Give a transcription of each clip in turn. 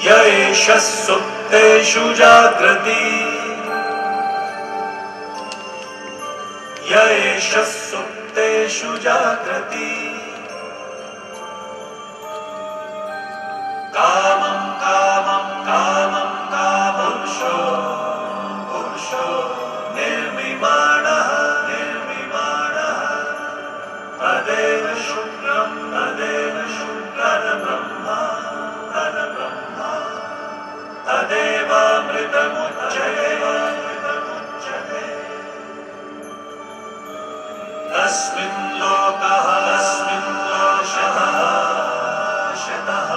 य एष सुप्तेषु जाग्रति य एष सुप्तेषु जाग्रति कामं कामं कामं कामुषो पुरुषो निर्मिमाणः निर्मिमाणः तदेव शुक्रं तद्ब्रह्मा तदेवामृतमुच्यते तस्मिन् लोकः शतः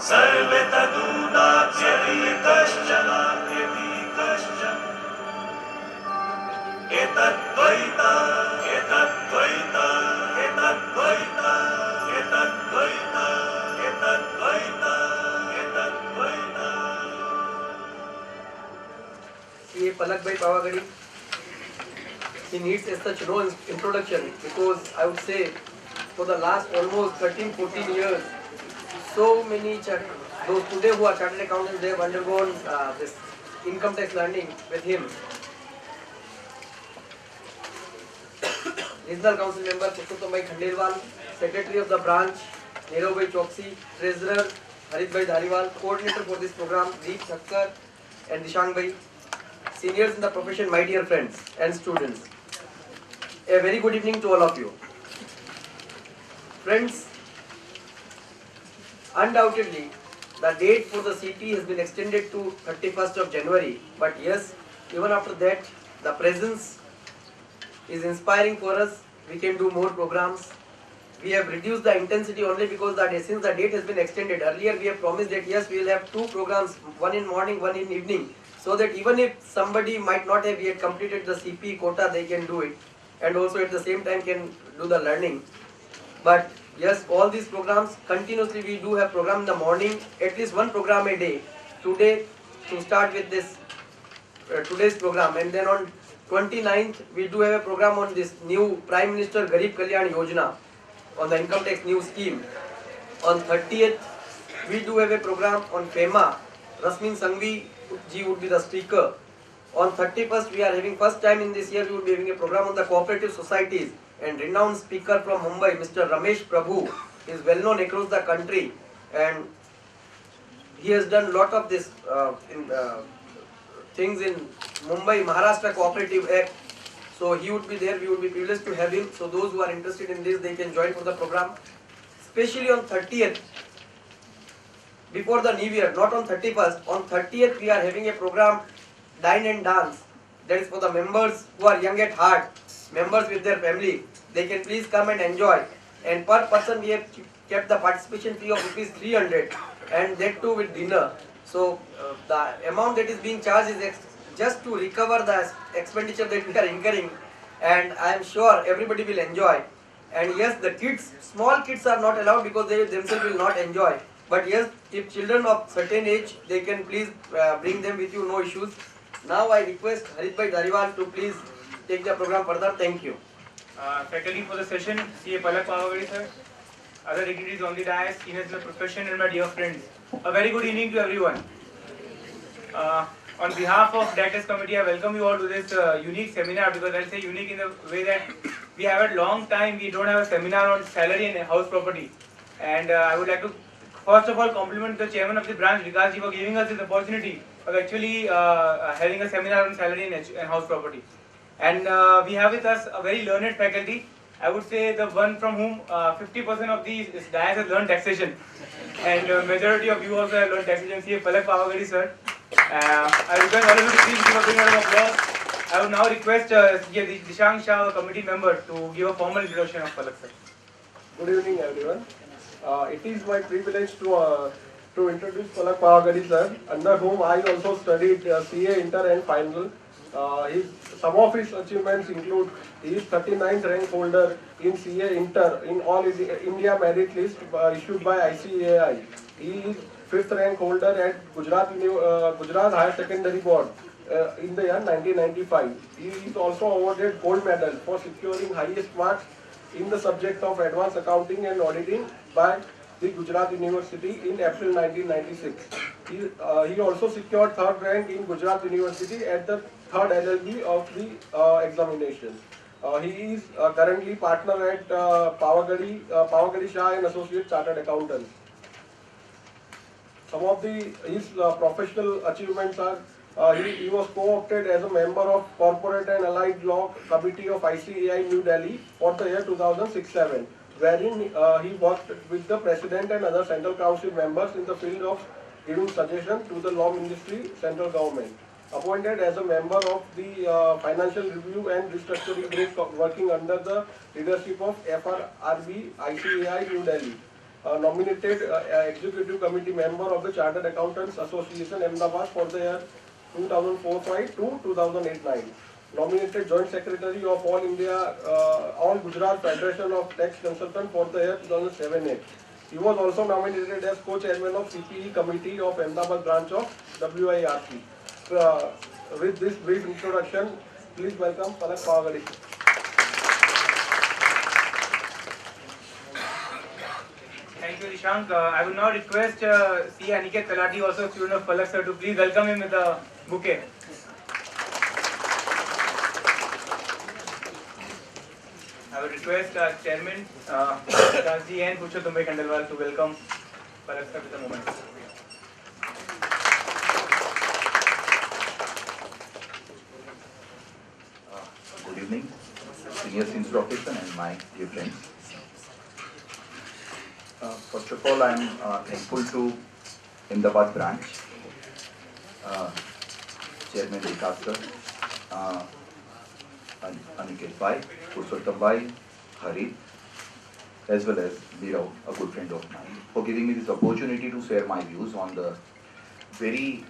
सर्वे तदूनात्यपि कश्चन एतद्द्वैत एतद्द्वैत एतद्द्वैत एतद्द्वैत एतद्द्वैत एतद्द्वैत. ये पलक भाई पावागढ़ी, he needs as such no introduction because I would say for the last almost 13-14 years so many those today who are chartered accountants, they have undergone this income tax learning with him. Regional Council member Purushottam Bhai Khandelwal, Secretary of the branch Nirav Bhai Choksi, Treasurer Harit Bhai Dhariwal, Coordinator for this program Deep Thakkar and Dishang Bhai, seniors in the profession, my dear friends and students. A very good evening to all of you. Friends, undoubtedly the date for the CP has been extended to 31st of January, but yes, even after that the presence is inspiring for us. We can do more programs. We have reduced the intensity only because since the date has been extended. Earlier we have promised that yes, we will have 2 programs, one in morning, one in evening, so that even if somebody might not have yet completed the CP quota, they can do it and also at the same time can do the learning. But yes, all these programs continuously we do have program in the morning, at least one program a day. Today to start with this today's program, and then on 29th we do have a program on this new Prime Minister Garib Kalyan Yojana on the income tax new scheme. On 30th we do have a program on FEMA. Rasmin Sanghvi ji would be the speaker. On 31st we are having, first time in this year we will be having a program on the cooperative societies, and renowned speaker from Mumbai, Mr. Ramesh Prabhu, is well known across the country and he has done lot of this things in Mumbai Maharashtra Cooperative Act. So he would be there, we would be privileged to have him. So those who are interested in this, they can join for the program. Especially on 30th, before the new year, not on 31st, on 30th we are having a program, Dine and Dance. That is for the members who are young at heart, members with their family. They can please come and enjoy. And per person we have kept the participation fee of rupees 300 and that too with dinner. So the amount that is being charged is just to recover the expenditure that we are incurring, and I am sure everybody will enjoy. And yes, the kids, small kids are not allowed because they themselves will not enjoy. But yes, if children of certain age, they can please bring them with you, no issues. Now I request Harit Bhai Dhariwal to please take the program further. Thank you. Faculty for the session, CA Palak Pavagadi sir, other dignitaries on the dais, seniors in the profession and my dear friends. A very good evening to everyone. On behalf of Directors Committee, I welcome you all to this unique seminar, because I'll say unique in the way that we have a long time, we don't have a seminar on salary and house property. And I would like to first of all compliment the chairman of the branch, Vikas ji, for giving us this opportunity of actually having a seminar on salary and house property. And we have with us a very learned faculty. I would say the one from whom 50% of the dais has learned taxation, and majority of you also have learned taxation. CA Palak Pavagadi sir. I request all of you to please give a big round of applause. I would now request Dishang Shah, a committee member, to give a formal introduction of Palak sir. Good evening, everyone. It is my privilege to introduce Palak Pavagadi sir, under whom I also studied CA Inter and Final. Some of his achievements include he is 39th rank holder in CA Inter in all India merit list issued by ICAI. He is 5th rank holder at Gujarat Higher Secondary Board in the year 1995. He is also awarded gold medal for securing highest marks in the subject of advanced accounting and auditing by the Gujarat University in April 1996. He also secured third rank in Gujarat University at the third LLB of the examination. He is currently partner at Pavagadi Shah and Associate Chartered Accountants. Some of his professional achievements are he was co-opted as a member of Corporate and Allied Law Committee of ICAI New Delhi for the year 2006-7, wherein he worked with the President and other Central Council members in the field of giving suggestions to the Law Ministry, Central Government. Appointed as a member of the Financial Review and Restructuring Group working under the leadership of FRRB ICAI New Delhi. Nominated Executive Committee member of the Chartered Accountants Association Ahmedabad for the year 2004-5 to 2008-9. Nominated Joint Secretary of All Gujarat Federation of Tax Consultants for the year 2007-8. He was also nominated as co-chairman of CPE Committee of Ahmedabad branch of WIRC. With this brief introduction, please welcome Palak Pavagadi. Thank you, Rishank. I will now request C. Aniket Talati, also a student of Palak sir, to please welcome him with a bouquet. I will request Chairman Kanji and Purushottam Khandelwal to welcome Palak sir with a moment. Good evening, senior senior officer and my dear friends. First of all, I am thankful to Ahmedabad branch, Chairman Vikas sir, Aniket Bhai, Purushottam Bhai, Harit, as well as Mirav, a good friend of mine, for giving me this opportunity to share my views on the very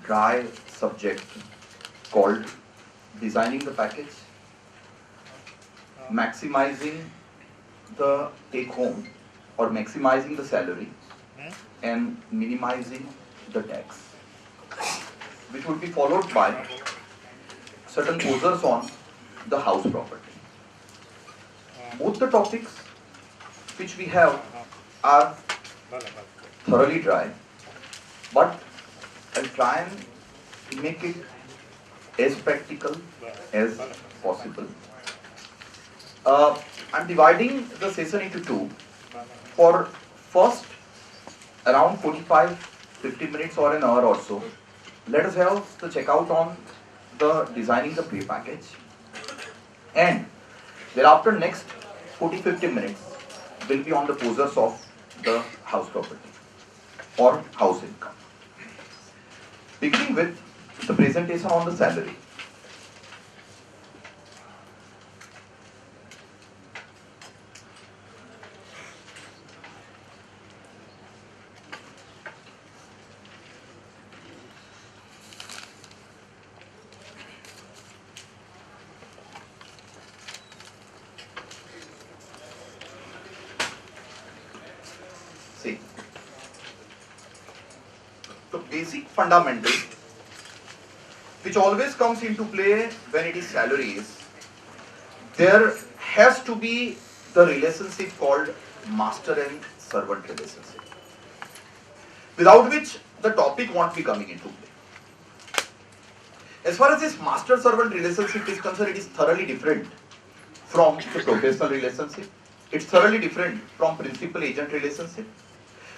dry subject called designing the package, maximizing the take home or maximizing the salary and minimizing the tax, which would be followed by certain posers on the house property. Both the topics which we have are thoroughly dry, but I'll try and make it as practical as possible. I'm dividing the session into two. For first around 45-50 minutes or an hour or so, let us have the checkout on the designing the pay package, and thereafter next 40-50 minutes will be on the posers of the house property or house income. Beginning with the presentation on the salary. See, the basic fundamental which always comes into play when it is salaries, there has to be the relationship called master and servant relationship, without which the topic won't be coming into play. As far as this master-servant relationship is concerned, it is thoroughly different from the professional relationship. It's thoroughly different from principal-agent relationship.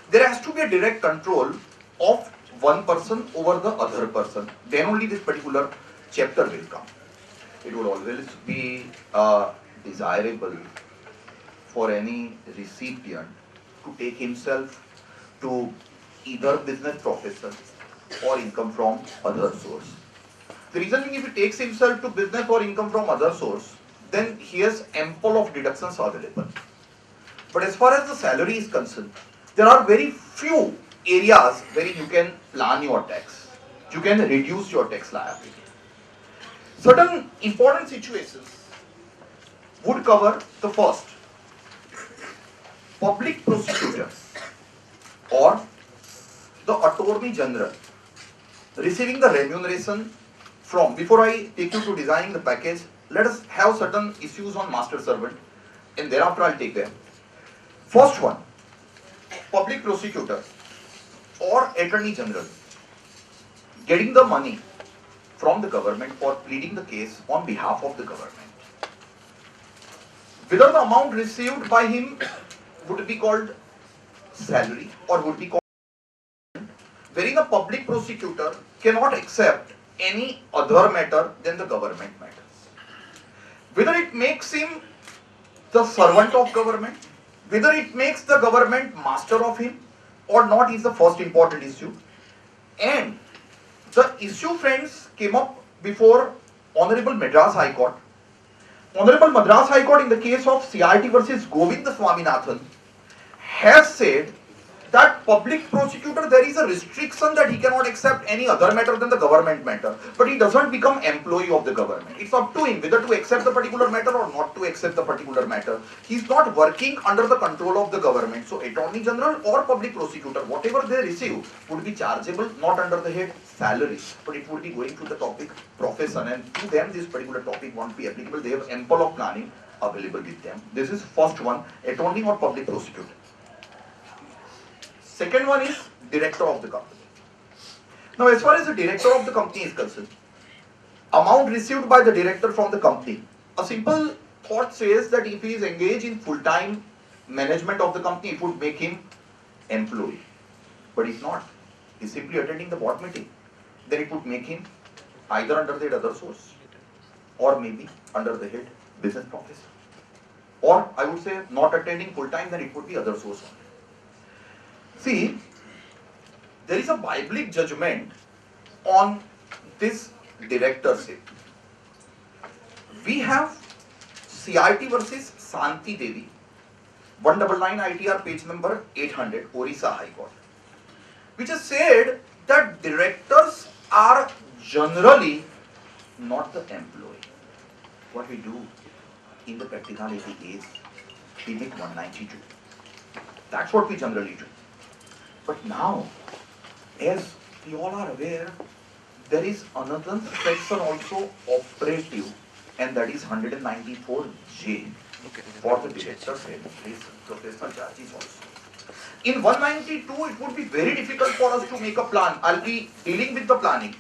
There has to be a direct control of one person over the other person. Then only this particular chapter will come. It would always be desirable for any recipient to take himself to either business profession or income from other source. The reason being, if he takes himself to business or income from other source, then he has ample of deductions available. But as far as the salary is concerned, there are very few areas where you can plan your tax. You can reduce your tax liability. Certain important situations would cover the first, public prosecutor or the attorney general receiving the remuneration from. Before I take you to designing the package, let us have certain issues on master servant, and thereafter I'll take them. First one, public prosecutor or attorney general getting the money from the government for pleading the case on behalf of the government, whether the amount received by him would be called salary or would be called, wherein a public prosecutor cannot accept any other matter than the government matters. Whether it makes him the servant of government, whether it makes the government master of him or not is the first important issue. And the issue, friends, came up before Honorable Madras High Court. Honorable Madras High Court in the case of CRT versus Govinda Swaminathan has said that public prosecutor, there is a restriction that he cannot accept any other matter than the government matter, but he doesn't become employee of the government. It's up to him whether to accept the particular matter or not to accept the particular matter. He's not working under the control of the government. So attorney general or public prosecutor, whatever they receive would be chargeable not under the head salary, but it would be going to the topic profession, and to them this particular topic won't be applicable. They have ample of planning available with them. This is first one, attorney or public prosecutor. Second one is director of the company. Now, as far as the director of the company is concerned, amount received by the director from the company, a simple thought says that if he is engaged in full-time management of the company, it would make him employee. But if not, he is simply attending the board meeting, then it would make him either under the other source or maybe under the head business professor. Or I would say not attending full-time, then it would be other source only. See, there is a biblical judgment on this directorship. We have CRT versus Santi Devi, 199 ITR page number 800, Orissa High Court, which has said that directors are generally not the employee. What we do in the practicality is we make 192. That's what we generally do. But now, as we all are aware, there is another section also operative, and that is 194J for the director's professional charges also. In 192, it would be very difficult for us to make a plan. I'll be dealing with the planning.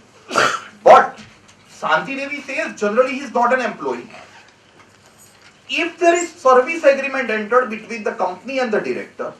But Santi Devi says generally he is not an employee. If there is service agreement entered between the company and the director,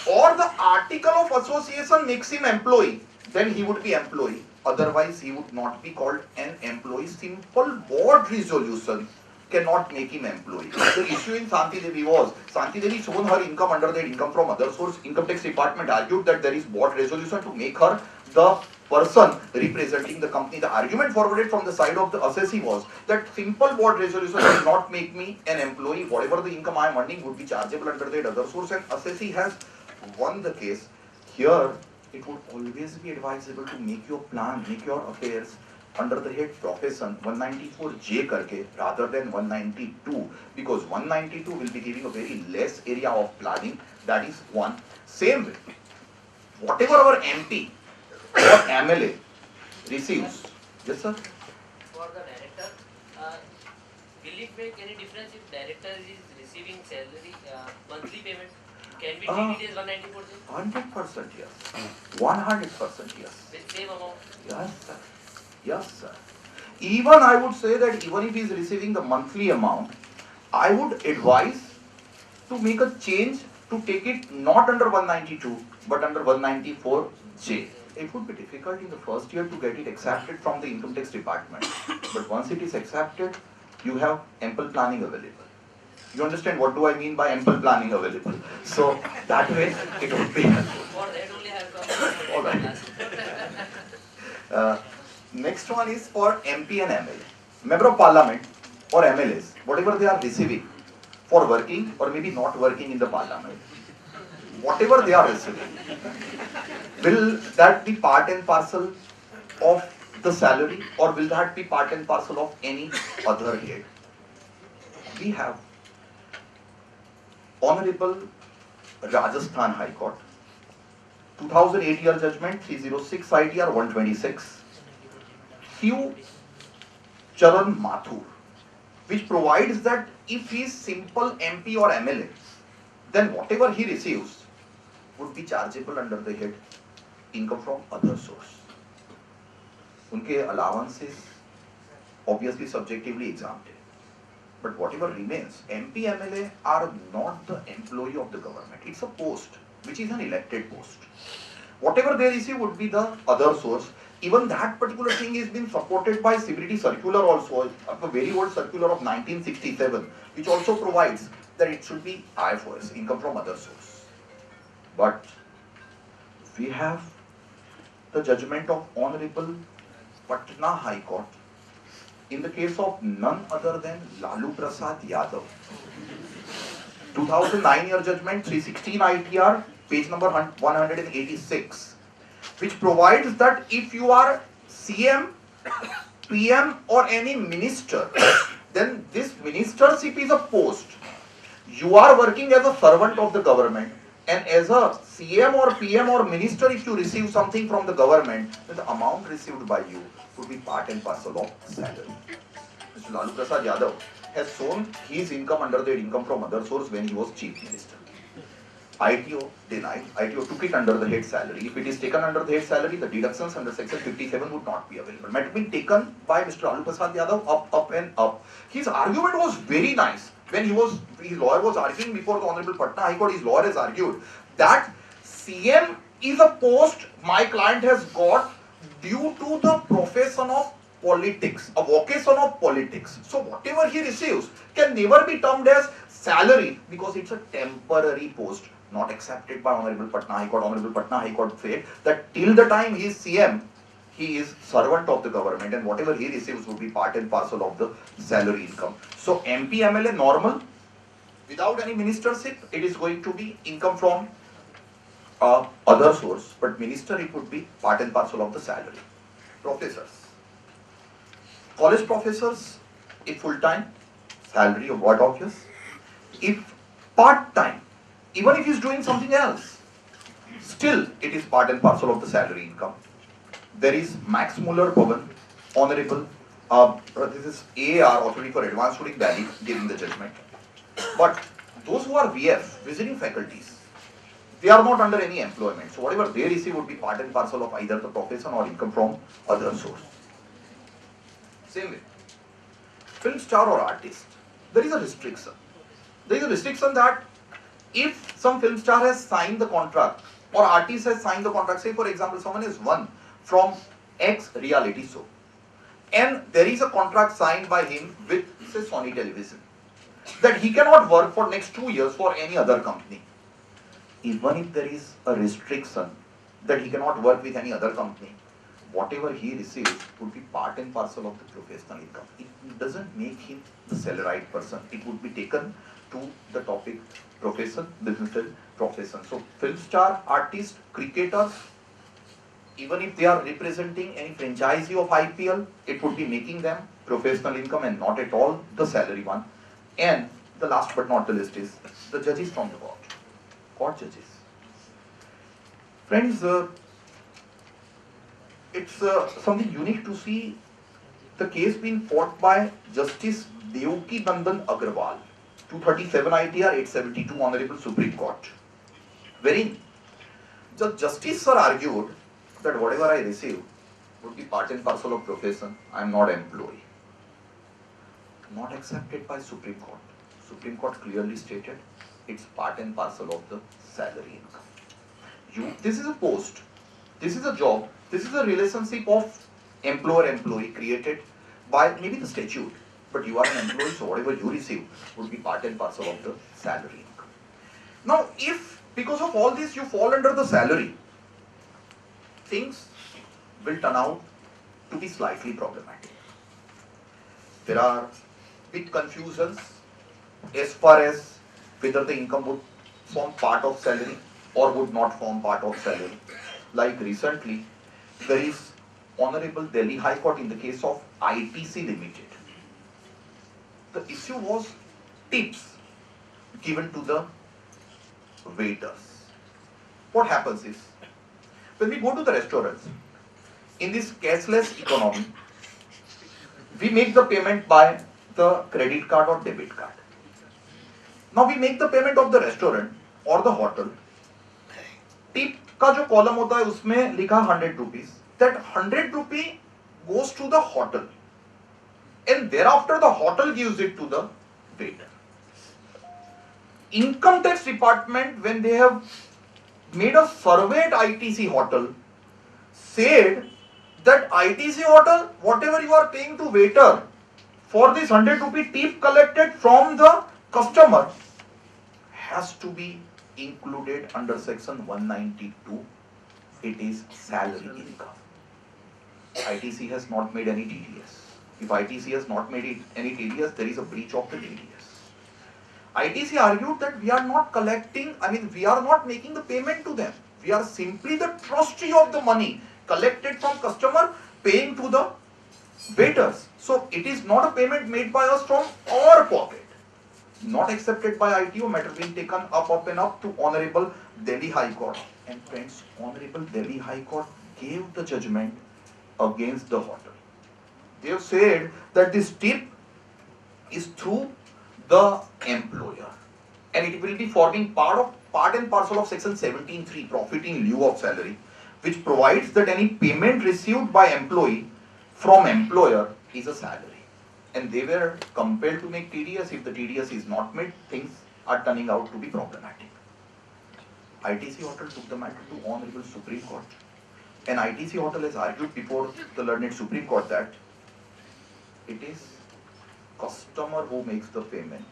or the article of association makes him employee, then he would be employee. Otherwise, he would not be called an employee. Simple board resolution cannot make him employee. The issue in Santi Devi was, Santi Devi shown her income under that income from other source. Income tax department argued that there is board resolution to make her the person representing the company. The argument forwarded from the side of the assessee was that simple board resolution will not make me an employee. Whatever the income I am earning would be chargeable under that other source, and assessee has won the case. Here, it would always be advisable to make your plan, make your affairs under the head profession 194J karke rather than 192, because 192 will be giving a very less area of planning. That is one. Same way, whatever our MP or MLA receives, yes sir? For the director, will it make any difference if director is receiving salary, monthly payment? Can we treat it as 194? 100% yes. 100% yes. With same amount? Yes sir. Yes sir. Even I would say that even if he is receiving the monthly amount, I would advise to make a change to take it not under 192 but under 194J. It would be difficult in the first year to get it accepted from the income tax department, but once it is accepted, you have ample planning available. You understand what do I mean by ample planning available? So that way it would be helpful. For that only I have come. All right. Next one is for MP and MLA. Member of Parliament or MLAs, whatever they are receiving for working or maybe not working in the Parliament, whatever they are receiving, will that be part and parcel of the salary, or will that be part and parcel of any other head? We have Honorable Rajasthan High Court, 2008 year judgment, 306 ITR 126, Q Charan Mathur, which provides that if he is simple MP or MLA, then whatever he receives would be chargeable under the head income from other source. Unke allowances obviously subjectively exempted. But whatever remains, MP, MLA are not the employee of the government. It's a post, which is an elected post. Whatever they receive would be the other source. Even that particular thing is being supported by CBDT circular also, a very old circular of 1967, which also provides that it should be IFOS, income from other source. But we have the judgment of Honorable Patna High Court in the case of none other than Lalu Prasad Yadav. 2009 year judgment, 316 ITR, page number 186, which provides that if you are CM, PM or any minister, then this ministership is a post. You are working as a servant of the government, and as a CM or PM or minister, if you receive something from the government, then the amount received by you would be part and parcel of salary. Mr. Lalu Prasad Yadav has shown his income under the income from other source when he was chief minister. ITO denied. ITO took it under the head salary. If it is taken under the head salary, the deductions under section 57 would not be available. It might have been taken by Mr. Lalu Prasad Yadav up and up. His argument was very nice. When his lawyer was arguing before the Honorable Patna High Court, his lawyer has argued that CM is a post my client has got due to the profession of politics, a vocation of politics. So whatever he receives can never be termed as salary because it's a temporary post, not accepted by Honorable Patna High Court. Honorable Patna High Court said that till the time he is CM, he is servant of the government and whatever he receives would be part and parcel of the salary income. So MP, MLA normal, without any ministership, it is going to be income from other source, but minister it would be part and parcel of the salary. Professors, college professors, if full time, salary of what obvious. If part time, even if he is doing something else, still it is part and parcel of the salary income. There is Max Muller Bhavan, Honorable, this is AAR, Authority for Advanced Studying Delhi, giving the judgment. But those who are VF, visiting faculties, they are not under any employment. So whatever they receive would be part and parcel of either the profession or income from other source. Same way, film star or artist, there is a restriction. There is a restriction that if some film star has signed the contract or artist has signed the contract, say for example someone is won from X reality show and there is a contract signed by him with say Sony Television that he cannot work for next 2 years for any other company. Even if there is a restriction that he cannot work with any other company, whatever he receives would be part and parcel of the professional income. It doesn't make him the salaried person. It would be taken to the topic profession, business profession. So film star, artist, cricketers, even if they are representing any franchisee of IPL, it would be making them professional income and not at all the salary one. And the last but not the least is the judges from the court judges. Friends, it's something unique to see the case being fought by Justice Devki Nandan Agrawal, 237 ITR 872 Honorable Supreme Court, wherein the justice sir argued that whatever I receive would be part and parcel of profession. I am not an employee. Not accepted by Supreme Court. Supreme Court clearly stated it's part and parcel of the salary income. This is a post, this is a job, this is a relationship of employer-employee created by maybe the statute, but you are an employee, so whatever you receive would be part and parcel of the salary income. Now, if because of all this you fall under the salary, things will turn out to be slightly problematic. There are big confusions as far as whether the income would form part of salary or would not form part of salary. Like recently, there is Honorable Delhi High Court in the case of ITC Limited. The issue was tips given to the waiters. What happens is, when we go to the restaurants, in this cashless economy, we make the payment by the credit card or debit card. Now we make the payment of the restaurant or the hotel tip का जो column होता है उसमें लिखा 100 rupees, that 100 rupee goes to the hotel and thereafter the hotel gives it to the waiter. Income tax department, when they have made a survey at ITC hotel, said that ITC hotel, whatever you are paying to waiter for this 100 rupee tip collected from the customer has to be included under section 192. It is salary income. ITC has not made any TDS. If ITC has not made any TDS, there is a breach of the TDS. ITC argued that we are not collecting, we are not making the payment to them. We are simply the trustee of the money collected from customer paying to the waiters. So it is not a payment made by us from our pocket. Not accepted by ITO, matter being taken up and up to Honorable Delhi High Court. And friends, Honorable Delhi High Court gave the judgment against the hotel. They have said that this tip is through the employer and it will be forming part and parcel of section 17(3), profit in lieu of salary, which provides that any payment received by employee from employer is a salary. And they were compelled to make TDS. If the TDS is not made, things are turning out to be problematic. ITC Hotel took the matter to Honorable Supreme Court. And ITC Hotel has argued before the learned Supreme Court that it is customer who makes the payment.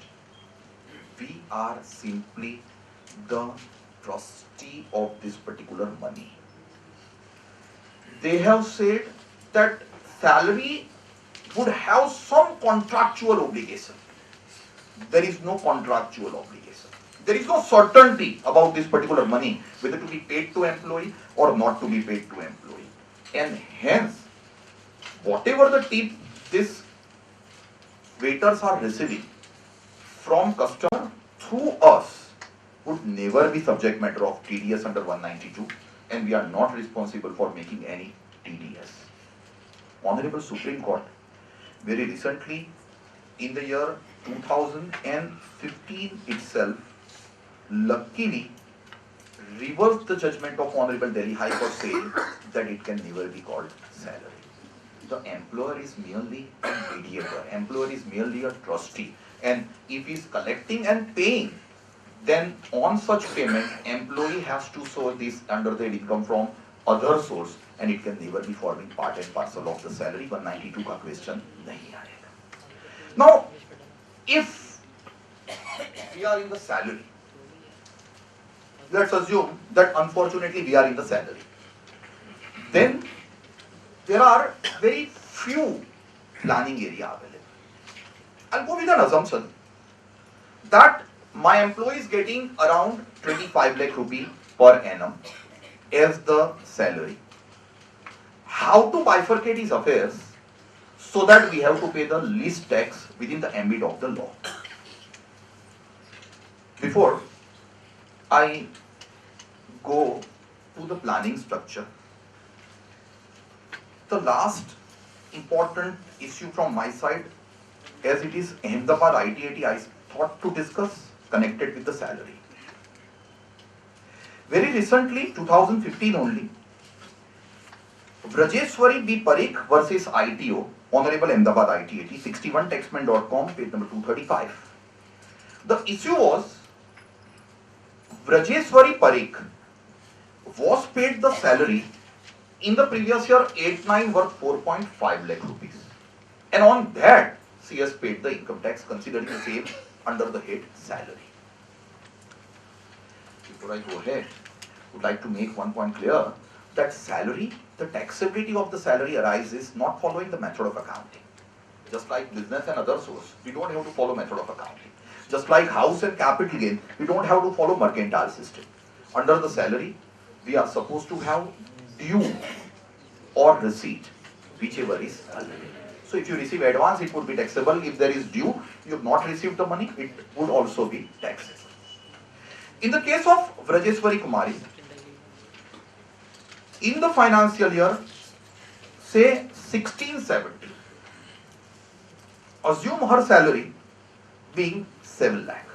We are simply the trustee of this particular money. They have said that salary would have some contractual obligation. There is no contractual obligation. There is no certainty about this particular money, whether to be paid to employee or not to be paid to employee. And hence, whatever the tip these waiters are receiving from customer through us would never be subject matter of TDS under 192, and we are not responsible for making any TDS. Honorable Supreme Court very recently in the year 2015 itself luckily reversed the judgment of Honorable Delhi High Court saying that it can never be called salary. The employer is merely a mediator, employer is merely a trustee, and if he is collecting and paying, then on such payment employee has to show this under the income from other source and it can never be forming part and parcel of the salary. 192 का question नहीं आएगा. Now, if we are in the salary, let's assume that unfortunately we are in the salary, then there are very few planning area available. I'll go with an assumption that my employee is getting around 25 lakh rupee per annum as the salary. How to bifurcate his affairs so that we have to pay the least tax within the ambit of the law? Before I go to the planning structure, the last important issue from my side, as it is Ahmedabad ITAT, I thought to discuss connected with the salary. Very recently, 2015 only, Vrajeshwari B. Parikh versus ITO, Honorable Ahmedabad ITAT, 61taxman.com, page number 235. The issue was Vrajeshwari Parikh was paid the salary in the previous year 8-9 worth 4.5 lakh rupees. And on that, she has paid the income tax considering the same under the head salary. Before I go ahead, I would like to make one point clear that salary, the taxability of the salary arises not following the method of accounting. Just like business and other source, we don't have to follow method of accounting. Just like house and capital gain, we don't have to follow mercantile system. Under the salary, we are supposed to have due or receipt, whichever is available. So if you receive advance, it would be taxable. If there is due, you have not received the money, it would also be taxable. In the case of Vrajeshwari Kumari, in the financial year, say 1670, assume her salary being 7 lakh,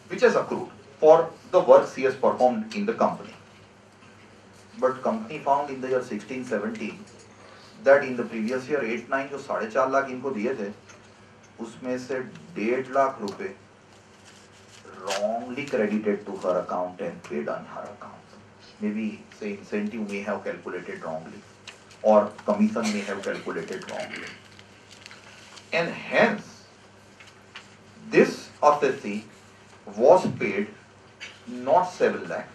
which has accrued for the work she has performed in the company. but company found in the year 1617 that in the previous year 8-9 जो 4.5 लाख इनको दिए थे उसमें से 1.5 लाख रुपए wrongly credited to her account and paid on her account. Maybe say incentive may have calculated wrongly or commission may have calculated wrongly. And hence this assessee was paid not 7 lakh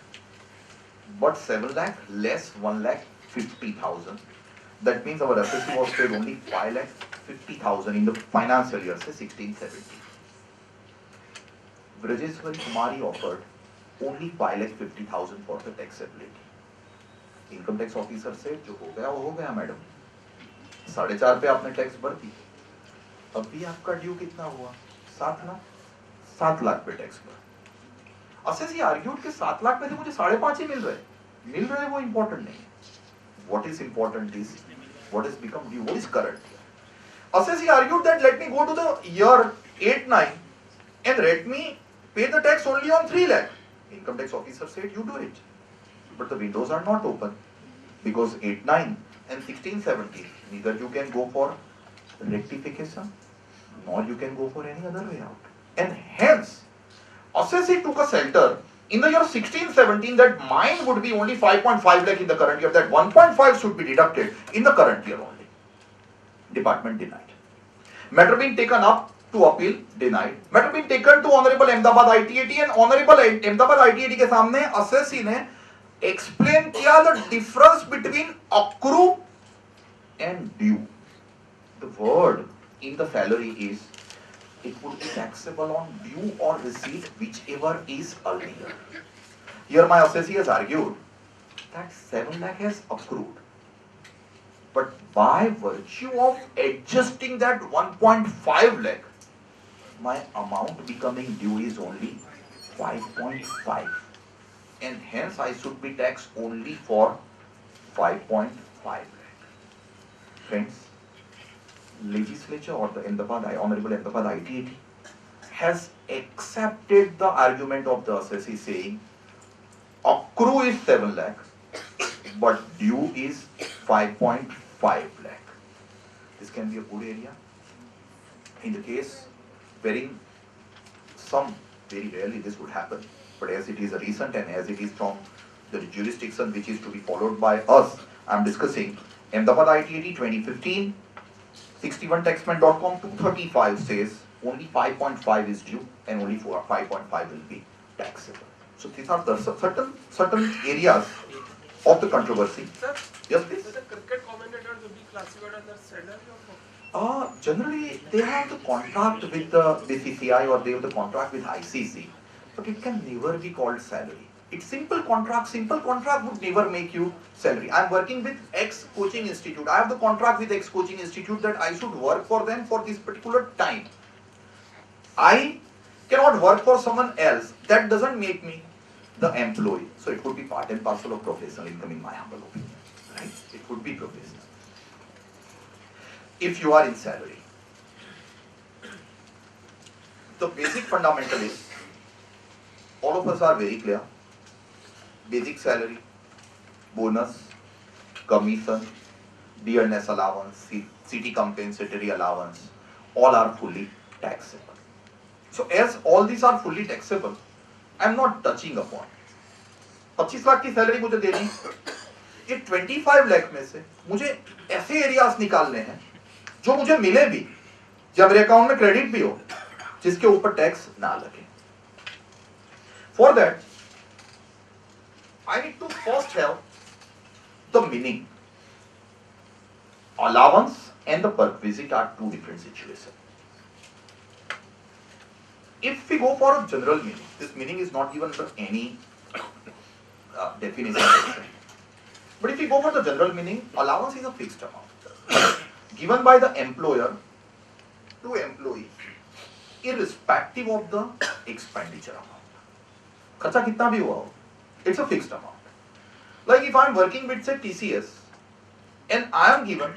but 7 lakh less 1 lakh 50,000. That means our assessee was paid only 5 lakh 50,000 in the financial year, say 16-17. Brajeshwari Kumari offered only 5 lakh 50,000 for the taxability. Income tax officer said, जो हो गया वो हो गया madam, 4.5 पे आपने tax भर दी, अब भी आपका ड्यू कितना हुआ? 7 लाख, 7 लाख पे टैक्स भर। Assessee argued कि 7 लाख में से मुझे 5.5 ही मिल रहे वो इम्पोर्टेंट नहीं है। What is important is what has become due, what is current. Assessee argued that let me go to the year 8-9 and let me pay the tax only on 3 lakh. Income tax officer said you do it, but the windows are not open because 8-9 and 16-17 neither you can go for rectification nor you can go for any other way out, and hence assessee took a shelter in the year 16-17 that mine would be only 5.5 lakh in the current year, that 1.5 should be deducted in the current year only. Department denied. Matter being taken up to appeal, denied. Matter being taken to Honorable Ahmedabad ITAT and Honorable Ahmedabad ITAT के सामने assessee ने explain किया the difference between accrue and due. The word in the salary is it would be taxable on due or receipt, whichever is earlier. Here my assessee has argued that 7 lakh has accrued, but by virtue of adjusting that 1.5 lakh, my amount becoming due is only 5.5, and hence I should be taxed only for 5.5 lakh. Friends, legislature or the Honorable Ahmedabad ITAT has accepted the argument of the assessee saying accrue is 7 lakh but due is 5.5 lakh. This can be a good area in the case wherein some, very rarely this would happen, but as it is a recent and as it is from the jurisdiction which is to be followed by us, I am discussing Ahmedabad ITAT 2015 61taxman.com 235 says only 5.5 is due and only 5.5 will be taxable. So these are the certain areas of the controversy. Sir, Yes, please. the cricket commentators will be classified as sellers or Generally, they have the contract with the BCCI or they have the contract with ICC, but it can never be called salary. It's simple contract. Simple contract would never make you salary. I'm working with X coaching institute. I have the contract with X coaching institute that I should work for them for this particular time. I cannot work for someone else. That doesn't make me the employee. So it would be part and parcel of professional income in my humble opinion. Right? It would be professional. If you are in salary, the basic fundamental is, all of us are very clear. Basic salary, bonus, commission, dearness allowance, city compensatory allowance, all are fully taxable. So as all these are fully taxable, I am not touching upon. 25 lakh की salary मुझे देनी, ये 25 लाख में से मुझे ऐसे areas निकालने हैं जो मुझे मिले भी, जब मेरे अकाउंट में क्रेडिट भी हो, जिसके ऊपर टैक्स ना लगे. For that, I need to first have the meaning. Allowance and the perquisite are two different situations. If we go for a general meaning, this meaning is not given for any definition. But if we go for the general meaning, allowance is a fixed amount given by the employer to employee, irrespective of the expenditure amount. खर्चा कितना भी हुआ हो, it's a fixed amount. Like if I am working with say TCS and I am given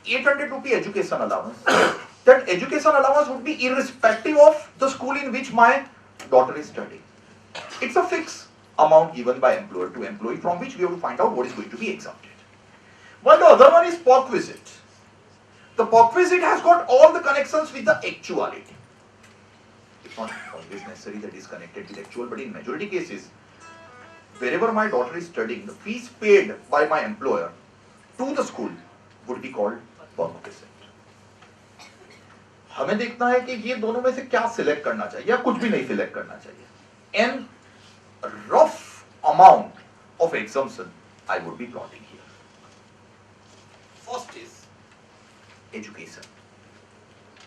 800 rupee education allowance, that education allowance would be irrespective of the school in which my daughter is studying. It's a fixed amount given by employer to employee, from which we have to find out what is going to be exempted. While the other one is perquisite. The perquisite has got all the connections with the actuality. It's not always necessary that is connected with actual, but in majority cases, wherever my daughter is studying, the fees paid by my employer to the school would be called perquisite. हमें देखना है कि ये दोनों में से क्या select करना चाहिए या कुछ भी नहीं सिलेक्ट करना चाहिए. And rough amount of exemption I would be plotting here. First is education.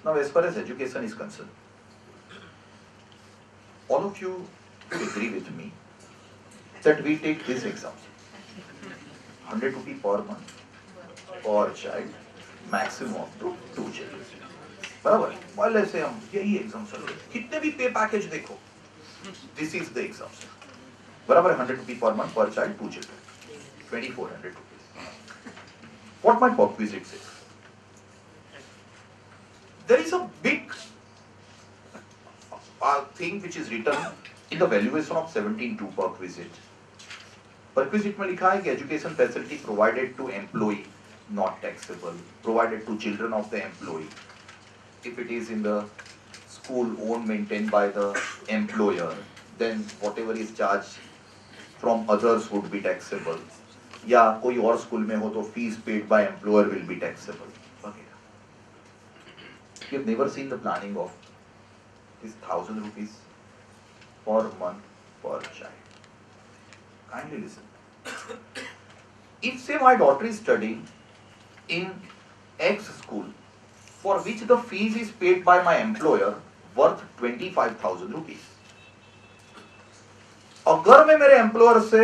Now, as far as education is concerned, all of you agree with me that we take this exam, 100 rupee per month per child, maximum of 2 children. बराबर. While I say हम यही exam चल रहे, कितने भी पे package देखो, this is the exam. बराबर 100 rupee per month per child, 2 children, 2400 rupees. What my perquisite says, there is a big thing which is written in the valuation of 17(2) perquisite. Perquisite में लिखा है कि education facility provided to employee not taxable, provided to children of the employee. If it is in the school owned, maintained by the employer, then whatever is charged from others would be taxable. या कोई और school में हो तो fees paid by employer will be taxable. वगैरह. You have never seen the planning of this 1,000 rupees per month per child. Kindly listen. If say my daughter is studying in X school, for which the fees is paid by my employer worth 25,000 rupees. अगर मैं मेरे employer से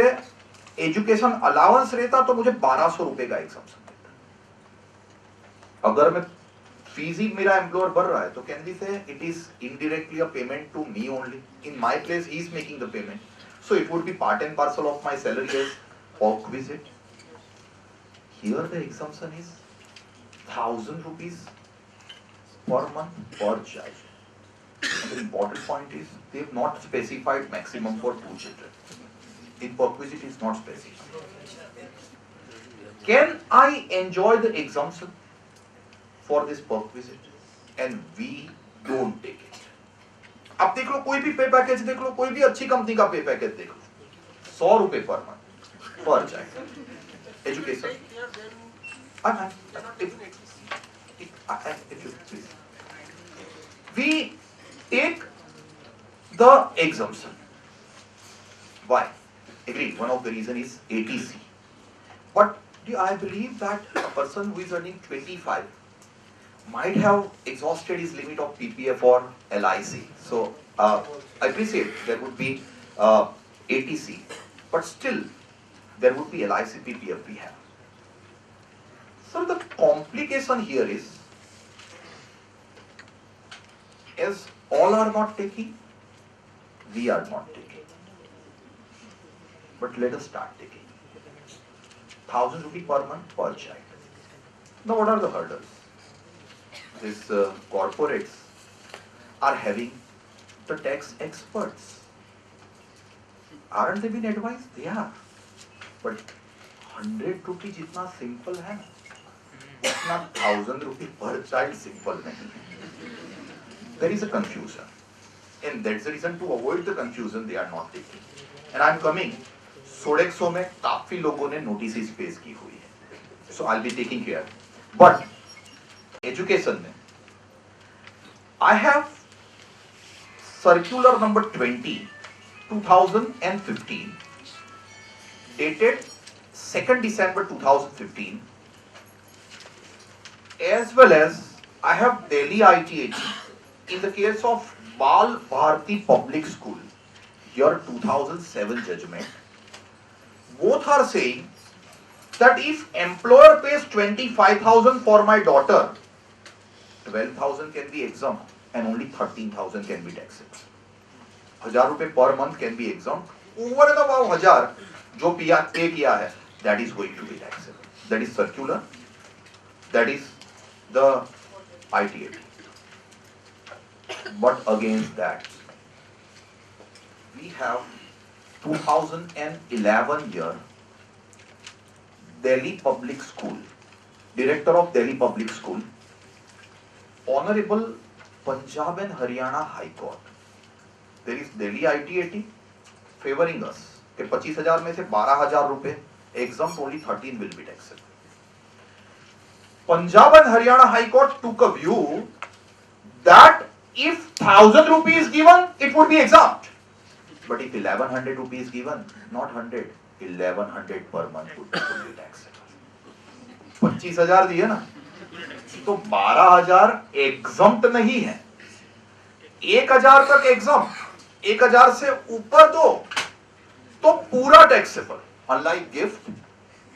education allowance रहता तो मुझे 1200 रुपए का exemption देता. अगर मैं फीस ही मेरा एम्प्लॉयर भर रहा है तो can be say it is indirectly a payment to me only. In my place he is making the payment, so it would be part and parcel of my salary as perquisite. Here the exemption is 1,000 rupees per month per child. And the important point is they have not specified maximum for 2 children. In perquisite is not specified. Can I enjoy the exemption for this perquisite? And we don't take it. अब देख लो कोई भी पे package देख लो, कोई भी अच्छी company का पे पैकेज देख लो, 100 रुपए पर मंथ पर child. Education we take the exemption. Why? Agree, one of the reason is ATC. But I believe that a person who is earning 25 might have exhausted his limit of PPF or LIC. So I appreciate there would be ATC, but still there would be LIC PPF we have. So the complication here is, as all are not taking, we are not taking. But let us start taking. 1,000 rupees per month per child. Now what are the hurdles? These corporates are having the tax experts. Aren't they been advised? They are. But 100 rupees जितना simple है, उतना 1,000 rupees per child simple नहीं. There is a confusion, and that's the reason to avoid the confusion they are not taking. And I'm coming. Sodexo में काफी लोगों ने notices पेश की हुई है, so I'll be taking care. But education में, I have circular number 20, 2015, dated 2nd December 2015, as well as I have Delhi ITAT in the case of Bal Bharti Public School, year 2007 judgment. Both are saying that if employer pays 25,000 for my daughter, 12,000 can be exempt and only 13,000 can be taxable. 1,000 रुपए per month can be exempt. Over and above 1,000 जो पे किया है, that is going to be taxable. That is circular. That is the ITAT. But against that, we have 2011 year, Delhi Public School, Director of Delhi Public School, Honorable Punjab and Haryana High Court. There is Delhi ITAT favoring us कि 25,000 में से 12,000 रुपए exempt, only 13 will be taxable. Punjab and Haryana High Court took a view that if 1,000 rupees given, it would be exempt. But if 1,100 rupees given, not 100, 1,100 per month would be taxable. 25,000 दिए ना, तो 12,000 exempt नहीं है. 1,000 तक exempt, 1,000 से ऊपर दो तो पूरा taxable. Unlike gift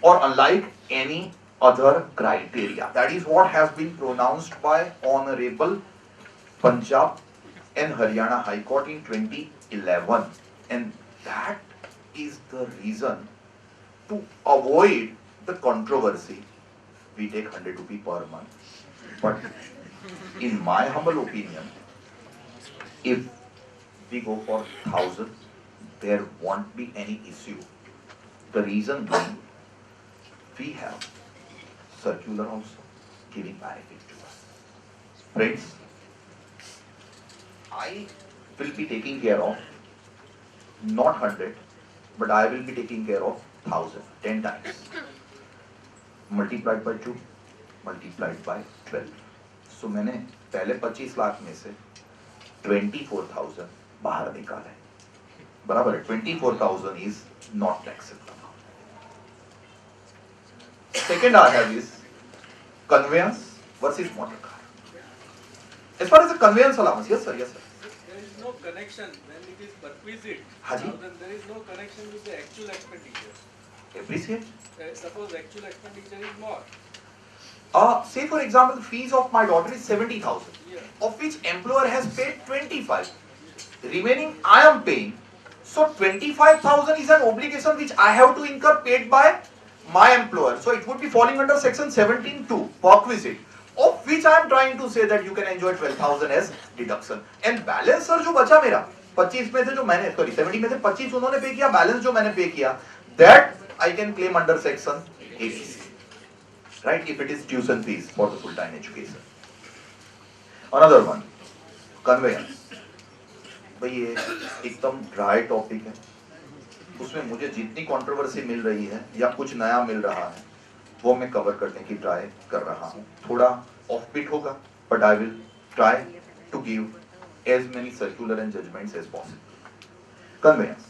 or unlike any other criteria. That is what has been pronounced by Honorable Punjab and Haryana High Court in 2011. And that is the reason to avoid the controversy. We take 100 rupees per month. But in my humble opinion, if we go for 1,000, there won't be any issue. The reason being, we have circular also giving benefit to us. Friends, I will be taking care of not 100, but I will be taking care of 1,000, 10 times. Multiplied by 2, multiplied by 12. So मैंने पहले 25 लाख में से 24,000 बाहर निकाला है. बराबर है, 24,000 is not taxable. Second I have is conveyance versus motor car. As far as the conveyance allowance, yes sir, yes sir. There is no connection when it is perquisite. Haji? Then there is no connection with the actual expenditure. Appreciate. Suppose actual expenditure is more. Say for example, fees of my daughter is 70,000, Yeah. of which employer has paid 25. Remaining I am paying. So 25,000 is an obligation which I have to incur paid by my employer. So it would be falling under section 17(2), perquisite, of which I am trying to say that you can enjoy 12,000 as deduction. And balance sir जो बचा मेरा 25 में से जो मैंने 70 में से 25 उन्होंने पे किया, balance जो मैंने पे किया, that I can claim under section 86. Right, if it is tuition fees for the full-time education. Another one, conveyance. भाई ये एकदम ड्राई टॉपिक है, उसमें मुझे जितनी कंट्रोवर्सी मिल रही है या कुछ नया मिल रहा है वो मैं कवर करने की ट्राई कर रहा हूँ. थोड़ा ऑफ बीट होगा, but I will try to give as many circular and judgments as possible. Conveyance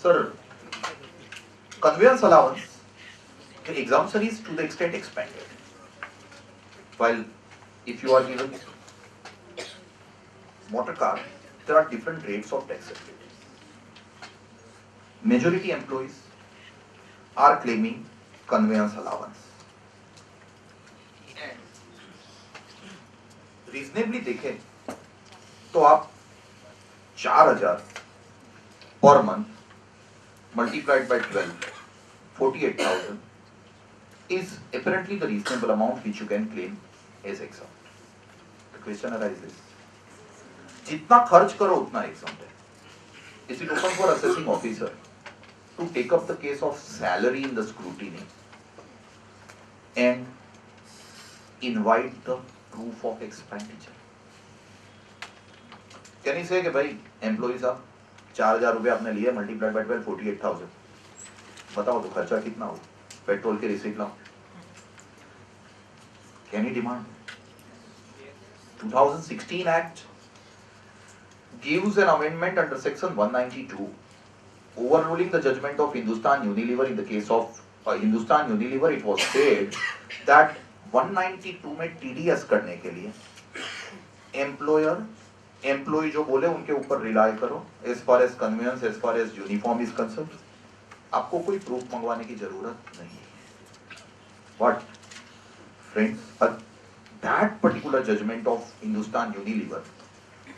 sir, conveyance allowance, the exemption is to the extent expanded. While if you are given motor car, there are different rates of taxability. Majority employees are claiming conveyance allowance. Reasonably देखें तो आप 4,000 per month multiplied by 12, 48,000 is apparently the reasonable amount which you can claim as exempt. The question arises, जितना खर्च करो उतना exempt है. Is it open for assessing officer to take up the case of salary in the scrutiny and invite the proof of expenditure? Can you say कि भाई employee साहब 4,000 रुपए आपने लिए multiplied by 12, 48,000, बताओ तो खर्चा कितना हो, पेट्रोल की रिसीट लाओ. Can you demand? 2016 Act gives an amendment under section 192 overruling the judgment of Hindustan Unilever. In the case of Hindustan Unilever, it was said that 192 में TDS करने के लिए employee जो बोले उनके ऊपर rely करो. As far as conveyance, as far as uniform is concerned, आपको कोई proof मंगवाने की जरूरत नहीं है. But friends, that particular judgment of Hindustan Unilever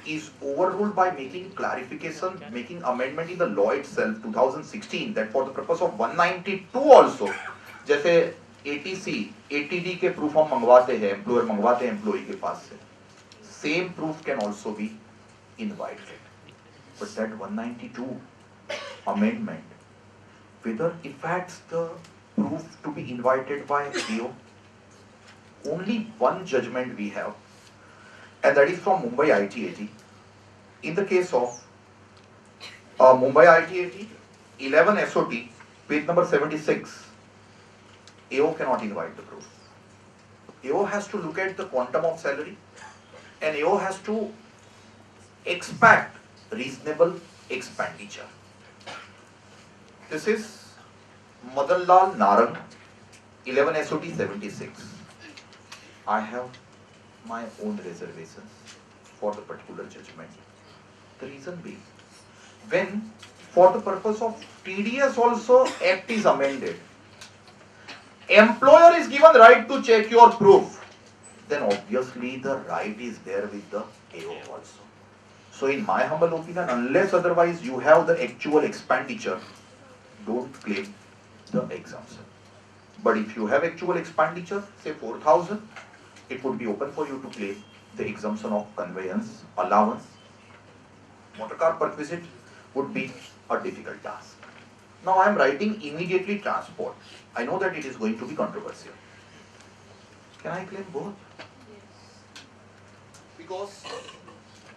is overruled by making clarification, making amendment in the law itself 2016, that for the purpose of 192 also, जैसे ATC, ATD के proof हम मंगवाते हैं, employer मंगवाते हैं employee के पास से, same proof can also be invited. But that 192 amendment, whether affects the proof to be invited by AO, only one judgment we have, and that is from Mumbai ITAT. In the case of Mumbai ITAT, 11 SOT, page number 76, AO cannot invite the proof. AO has to look at the quantum of salary, and AO has to expect reasonable expenditure. This is Madan Lal Narang, 11 SOT 76. I have my own reservations for the particular judgment. The reason being, when for the purpose of TDS also Act is amended, employer is given right to check your proof, then obviously the right is there with the AO also. So in my humble opinion, unless otherwise you have the actual expenditure, don't claim the exemption. But if you have actual expenditure, say 4,000, it would be open for you to claim the exemption of conveyance, allowance. Motor car perquisite would be a difficult task. Now I am writing immediately transport. I know that it is going to be controversial. Can I claim both? Because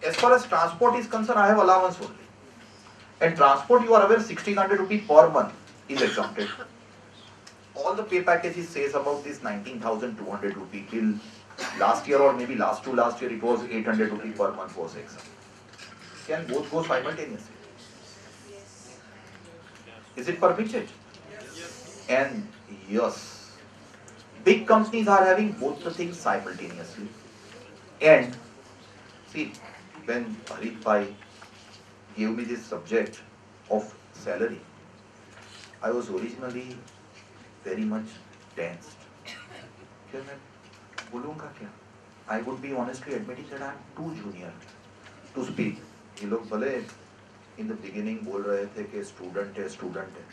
as far as transport is concerned, I have allowance only. And transport, you are aware, 1,600 rupees per month is exempted. All the pay packages says about this 19,200 rupees till last year or maybe last year it was 800 rupees per month was exempt. Can both go simultaneously? Is it permitted? And yes, big companies are having both the things simultaneously. And see, when Harit Bhai gave me this subject of salary, I was originally very much tensed. क्या मैं बोलूँगा क्या? I would be honestly admitting that I am too junior to speak. ये लोग भले in the beginning बोल रहे थे कि student है,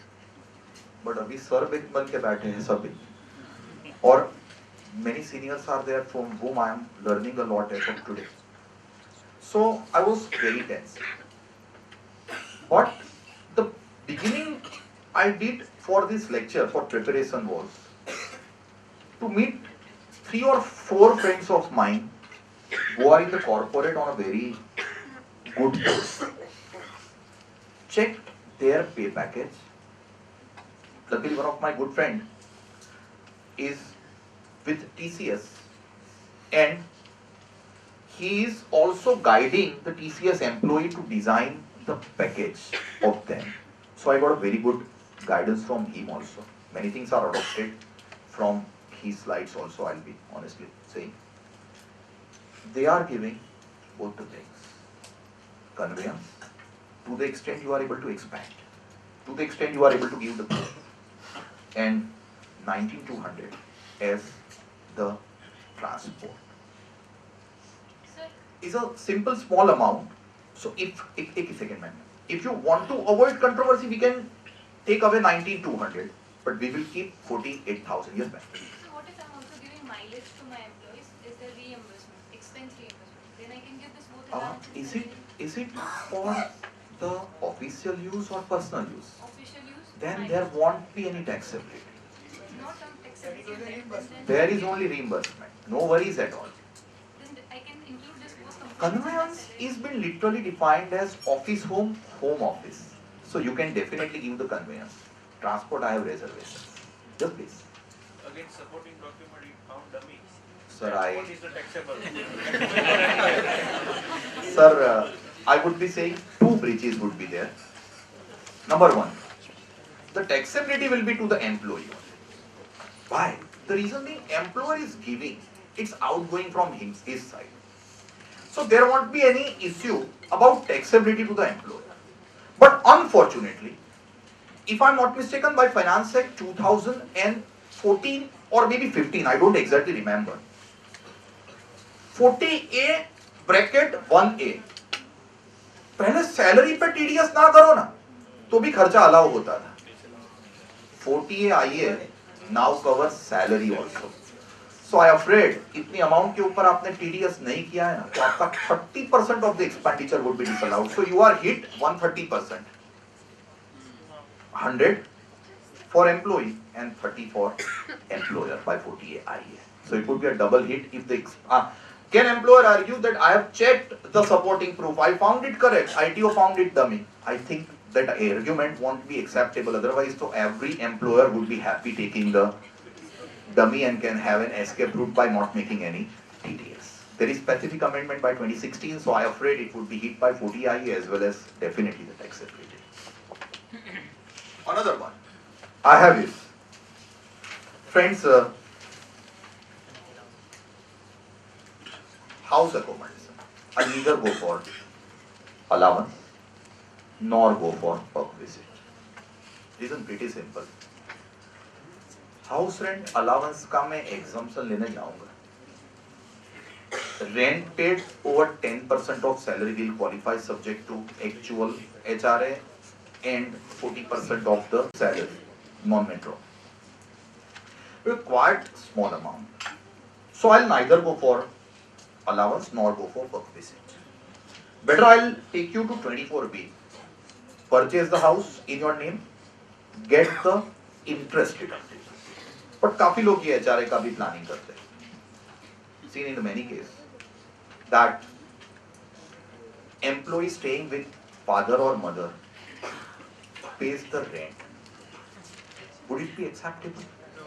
but अभी सर बन के बैठे हैं सभी. और many seniors are there from whom I am learning a lot as of today. So I was very tense. But the beginning I did for this lecture, for preparation, was to meet 3 or 4 friends of mine who are in the corporate on a very good post. Check their pay package. Luckily, one of my good friend is with TCS, and he is also guiding the TCS employee to design the package of them. So I got a very good guidance from him also. Many things are adopted from his slides also, I'll be honestly saying. They are giving both the things. Conveyance, to the extent you are able to expand, to the extent you are able to give the proof, and 19,200 as the transport. Is a simple small amount. So if you want to avoid controversy, we can take away 19,200, but we will keep 48,000. Yes, ma'am. So what if I'm also giving mileage to my employees? Is there reimbursement, expense reimbursement? Then I can give this both allowances. Is it for the official use or personal use? Official use? Then mileage. there won't be any taxability. It's not on taxability. There is only reimbursement. No worries at all. Then I can include this both components. Conveyance is been literally defined as office home, home office. So you can definitely give the conveyance. Transport, I have reservations. Just please. Again, supporting document you found dummy. Sir, What is the taxable? Sir, I would be saying 2 breaches would be there. Number 1, the taxability will be to the employee. Why? The reason being, employer is giving, it's outgoing from his side. So there won't be any issue about taxability to the employer. But unfortunately, if I'm not mistaken, by Finance Act 2014 or maybe 15, I don't exactly remember, 40A bracket 1A, पहले salary पे TDS ना करो ना तो भी खर्चा allow होता था. 40A now covers salary also. So I afraid इतनी अमाउंट के ऊपर आपने TDS नहीं किया है ना, तो आपका 30% of the expenditure would be disallowed. So you are hit 130%. 100 for employee and 30 for employer by 40 IE. So it would be a double hit if the can employer argue that I have checked the supporting proof, I found it correct, ITO found it dummy? I think that argument won't be acceptable. Otherwise, so every employer would be happy taking the dummy and can have an escape route by not making any TDS. There is specific amendment by 2016, so I am afraid it would be hit by 40 IE as well as definitely the taxability. Another one I have is, friends, house accommodation. I neither go for allowance nor go for work visit. Reason pretty simple. House rent allowance का मैं exemption लेने जाऊंगा. Rent paid over 10% of salary will qualify subject to actual HRA and 40% of the salary, non-metro. Quite small amount. So I'll neither go for allowance nor go for work visit. Better I'll take you to 24B. Purchase the house in your name, get the interest deducted. But काफी लोग ये HRA का भी planning करते हैं. Seen in the many cases that employee staying with father or mother pays the rent. Would it be acceptable?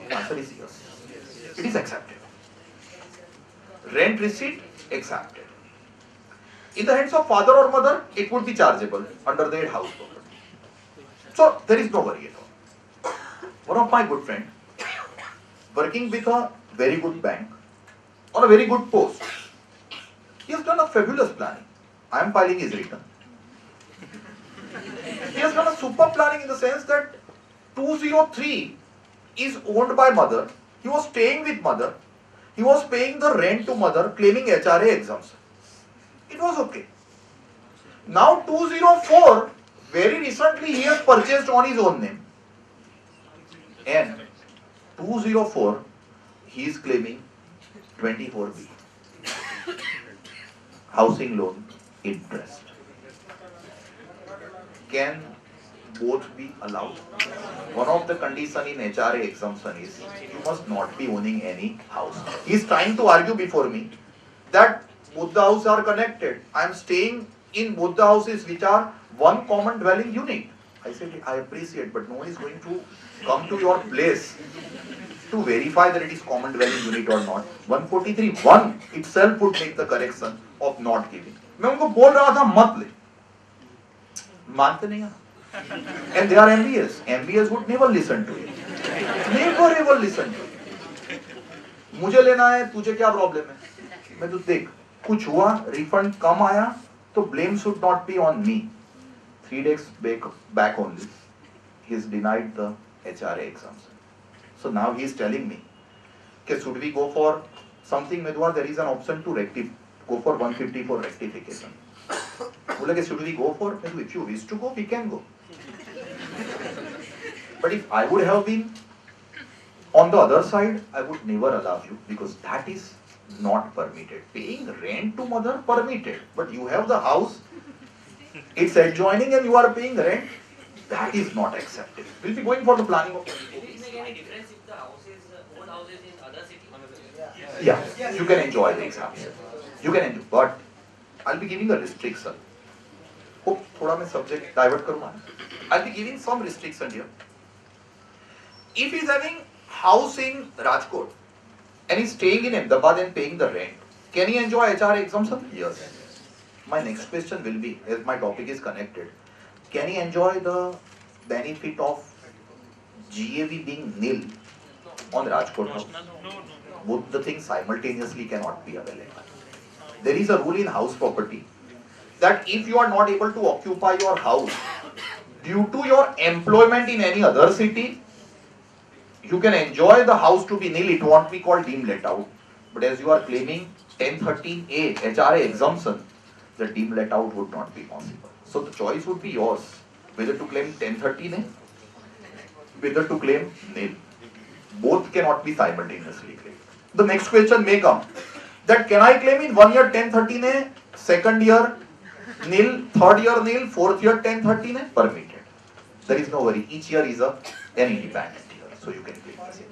Answer is yes. It is acceptable. Rent receipt accepted. In the hands of father or mother, it would be chargeable under their house property. So there is no worry at all. One of my good friends, working with a very good bank on a very good post, he has done a fabulous planning. I am filing his return. He has done a super planning in the sense that 203 is owned by mother. He was staying with mother. He was paying the rent to mother, claiming HRA exemption. It was okay. Now 204, very recently he has purchased on his own name. And 204, he is claiming 24B. Housing loan interest. Can both be allowed? One of the conditions in HRA exemption is you must not be owning any house. He is trying to argue before me that both the houses are connected. I am staying in both the houses which are one common dwelling unit. I said, I appreciate, but no one is going to come to your place to verify that it is common dwelling unit or not. 143(1) itself would make the correction of not giving. मैं उनको बोल रहा था मत ले, मानते नहीं हैं. And they are MBS. MBS would never listen to it. Never ever listen to it. मुझे लेना है, तुझे क्या प्रॉब्लम है? मैं तो देख, कुछ हुआ, रिफंड कम आया, तो blame should not be on me. 3 days back only, he is denied the HRA exemption. So now he is telling me, should we go for something, Medwa, there is an option to go for 150 for rectification. Should we go for, if you wish to go, we can go. But if I would have been on the other side, I would never allow you, because that is not permitted. Paying rent to mother permitted, but you have the house, it's adjoining and you are paying rent, that is not acceptable. We'll be going for the planning of. Will it make any difference if the house is own houses in other city? Yeah, you can enjoy the exemption. You can enjoy, but I'll be giving a restriction. Hope thoda मैं subject divert करूँगा. I'll be giving some restriction here. If he's having house in Rajkot and he's staying in Ahmedabad and paying the rent, can he enjoy HRA exemption? Yes. My next question will be, as my topic is connected, can he enjoy the benefit of GAV being nil on Rajkot house? Both the things simultaneously cannot be available. There is a rule in house property that if you are not able to occupy your house due to your employment in any other city, you can enjoy the house to be nil, it won't be called deemed let out. But as you are claiming 1013A HRA exemption, the deemed let out would not be possible. So the choice would be yours, whether to claim 1013A, whether to claim nil. Both cannot be simultaneously claimed. The next question may come. That can I claim in 1 year 1013 है, second year nil, third year nil, fourth year 1013 है, permitted. There is no worry. Each year is an independent year, so you can claim the same.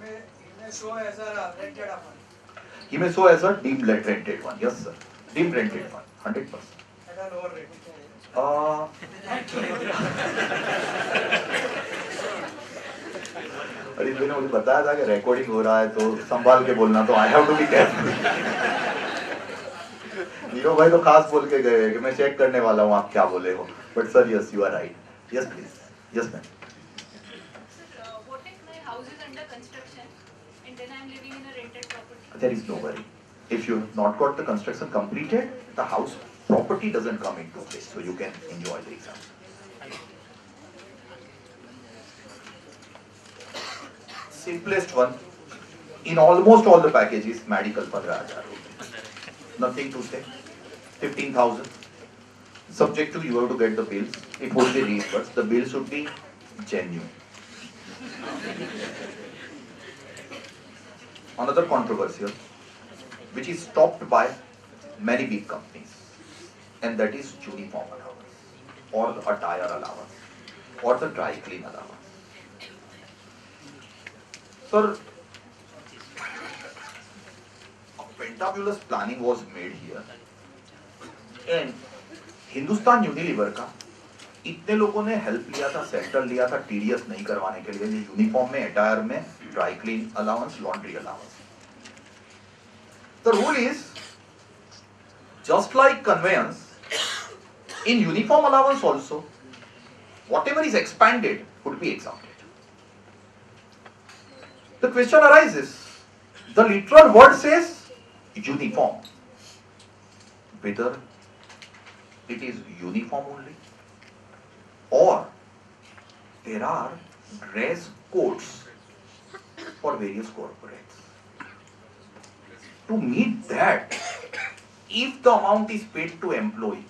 He may show as a deemed rented one. Yes, sir. Deemed rented one. 100%. अरे मैंने मुझे बताया था कि recording हो रहा है तो संभाल के बोलना, तो I have to be careful. नीरो भाई तो खास बोल के गए कि मैं चेक करने वाला हूँ आप क्या बोले हो. But sir yes you are right. Yes please. Yes ma'am. What if my house is under construction and then I'm living in a rented property? There is no worry. If you have not got the construction completed, the house property doesn't come into place, so you can enjoy the exam. Simplest one, in almost all the packages, medical 15,000 rupees. Nothing to say. 15,000. Subject to you have to get the bills. It would be reimbursed. The bill should be genuine. Another controversial, which is stopped by many big companies, and that is uniform allowance, or the attire allowance, or the dry clean allowance. Sir, a fantabulous planning was made here, and Hindustan Unilever का इतने लोगों ने help लिया था, centre लिया था TDS नहीं करवाने के लिए, यूनिफॉर्म में, अटायर में, dry clean allowance, laundry allowance. The rule is just like conveyance, in uniform allowance also, whatever is expanded would be exempted. The question arises, the literal word says uniform, whether it is uniform only or there are dress codes for various corporates. To meet that, if the amount is paid to employee,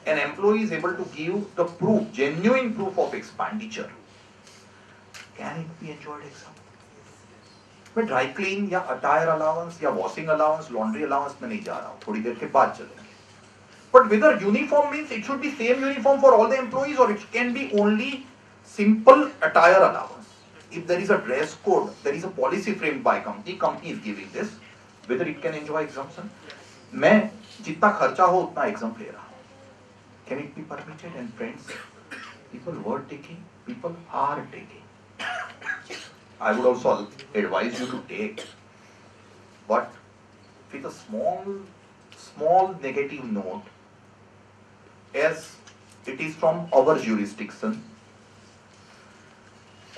an employee is able to give the proof, genuine proof of expenditure, can it be enjoyed exam? मैं dry clean या attire allowance या washing allowance, laundry allowance में नहीं जा रहा हूँ, थोड़ी देर के बाद चलेंगे. But whether uniform means it should be same uniform for all the employees, or it can be only simple attire allowance. If there is a dress code, there is a policy framed by company is giving this, whether it can enjoy exemption. मैं जितना खर्चा हो उतना exam ले रहा हूँ. Can it be permitted? And friends, people were taking, people are taking. I would also advise you to take, but with a small negative note, as it is from our jurisdiction.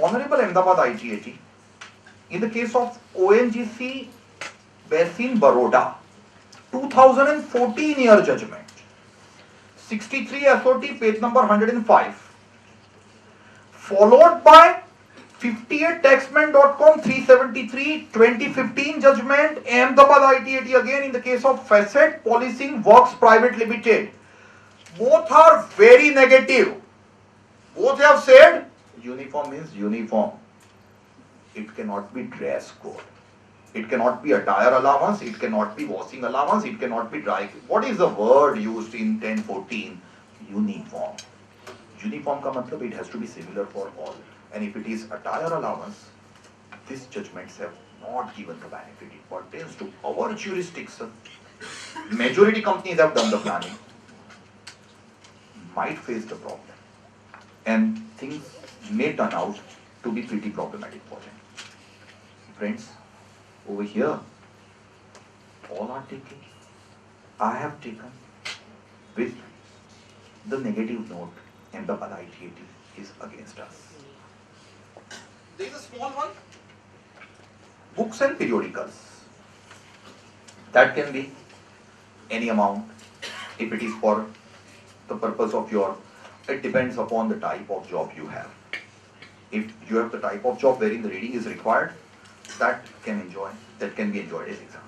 Honorable Ahmedabad IGAT, in the case of ONGC Basin Baroda, 2014 year judgment, 63 SOT page number 105, followed by 58 taxman.com 373 2015 judgment, Ahmedabad ITAT again in the case of Facet Policing Works Private Limited. Both are very negative. Both have said uniform means uniform. It cannot be dress code. It cannot be attire allowance. It cannot be washing allowance. It cannot be dry. What is the word used in 1014? Uniform. Uniform का मतलब it has to be similar for all. And if it is attire allowance, these judgments have not given the benefit. It pertains to our jurisdiction. Majority companies have done the planning. Might face the problem, and things may turn out to be pretty problematic for them. Friends, over here, all are taking. I have taken with the negative note, and the ITAT is against us. There is a small one. Books and periodicals. That can be any amount if it is for the purpose of your, it depends upon the type of job you have. If you have the type of job wherein the reading is required, that can be enjoyed as exam.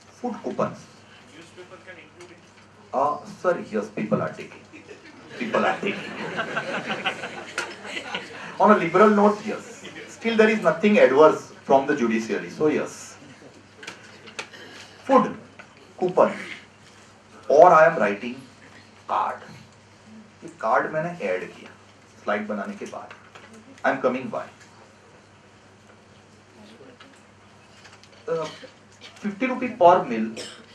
Food coupons. Newspaper can include it. Sir, yes, people are taking. People are taking. On a liberal note, yes. Still there is nothing adverse from the judiciary. So yes, food coupon और I am writing card. ये card मैंने add किया slide बनाने के बाद. I am coming by. 50 rupee per meal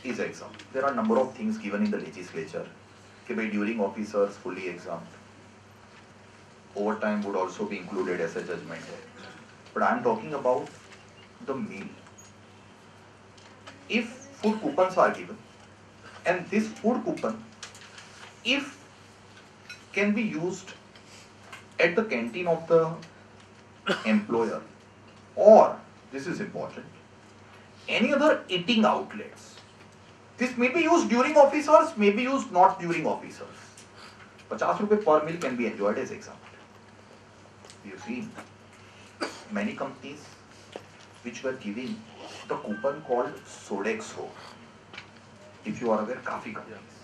is exempt. There are number of things given in the legislature. कि भाई during officers fully exempt. Overtime would also be included as a judgment. But I am talking about the meal. If food coupons are given, and this food coupon, if can be used at the canteen of the employer, or this is important, any other eating outlets. This may be used during office hours, may be used not during office hours. 50 rupees per meal can be enjoyed as exempt. We have seen many companies which were giving the coupon called Sodexo. If you are aware, काफी companies.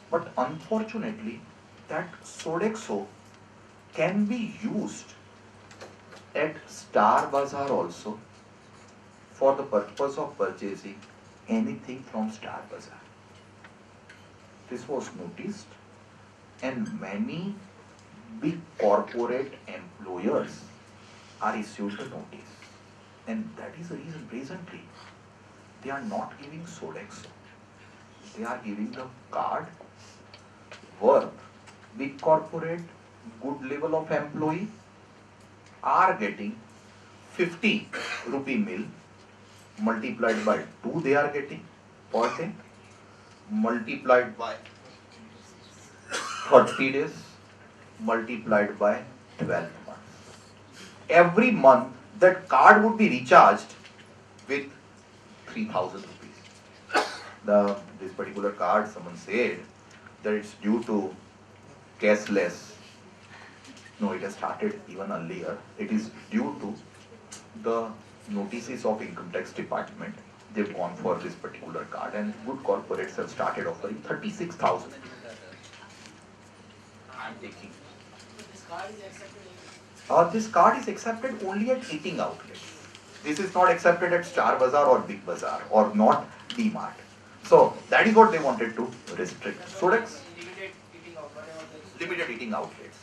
But unfortunately, that Sodexo can be used at Star Bazaar also for the purpose of purchasing anything from Star Bazaar. This was noticed, and many big corporate employers are issued the notice. And that is the reason presently they are not giving Sodexo. They are giving the card worth big corporate, good level of employee are getting 50 rupee meal multiplied by 2 they are getting per day, multiplied by 30 days, multiplied by 12 months. Every month that card would be recharged with 3,000 rupees. This particular card, someone said that it's due to cashless. No, it has started even earlier. It is due to the notices of income tax department. They've gone for this particular card, and good corporates have started offering 36,000. I'm taking. This card is accepted only at eating outlets. This is not accepted at Star Bazaar or Big Bazaar or not D-Mart. So that is what they wanted to restrict. Sodex, limited eating outlets,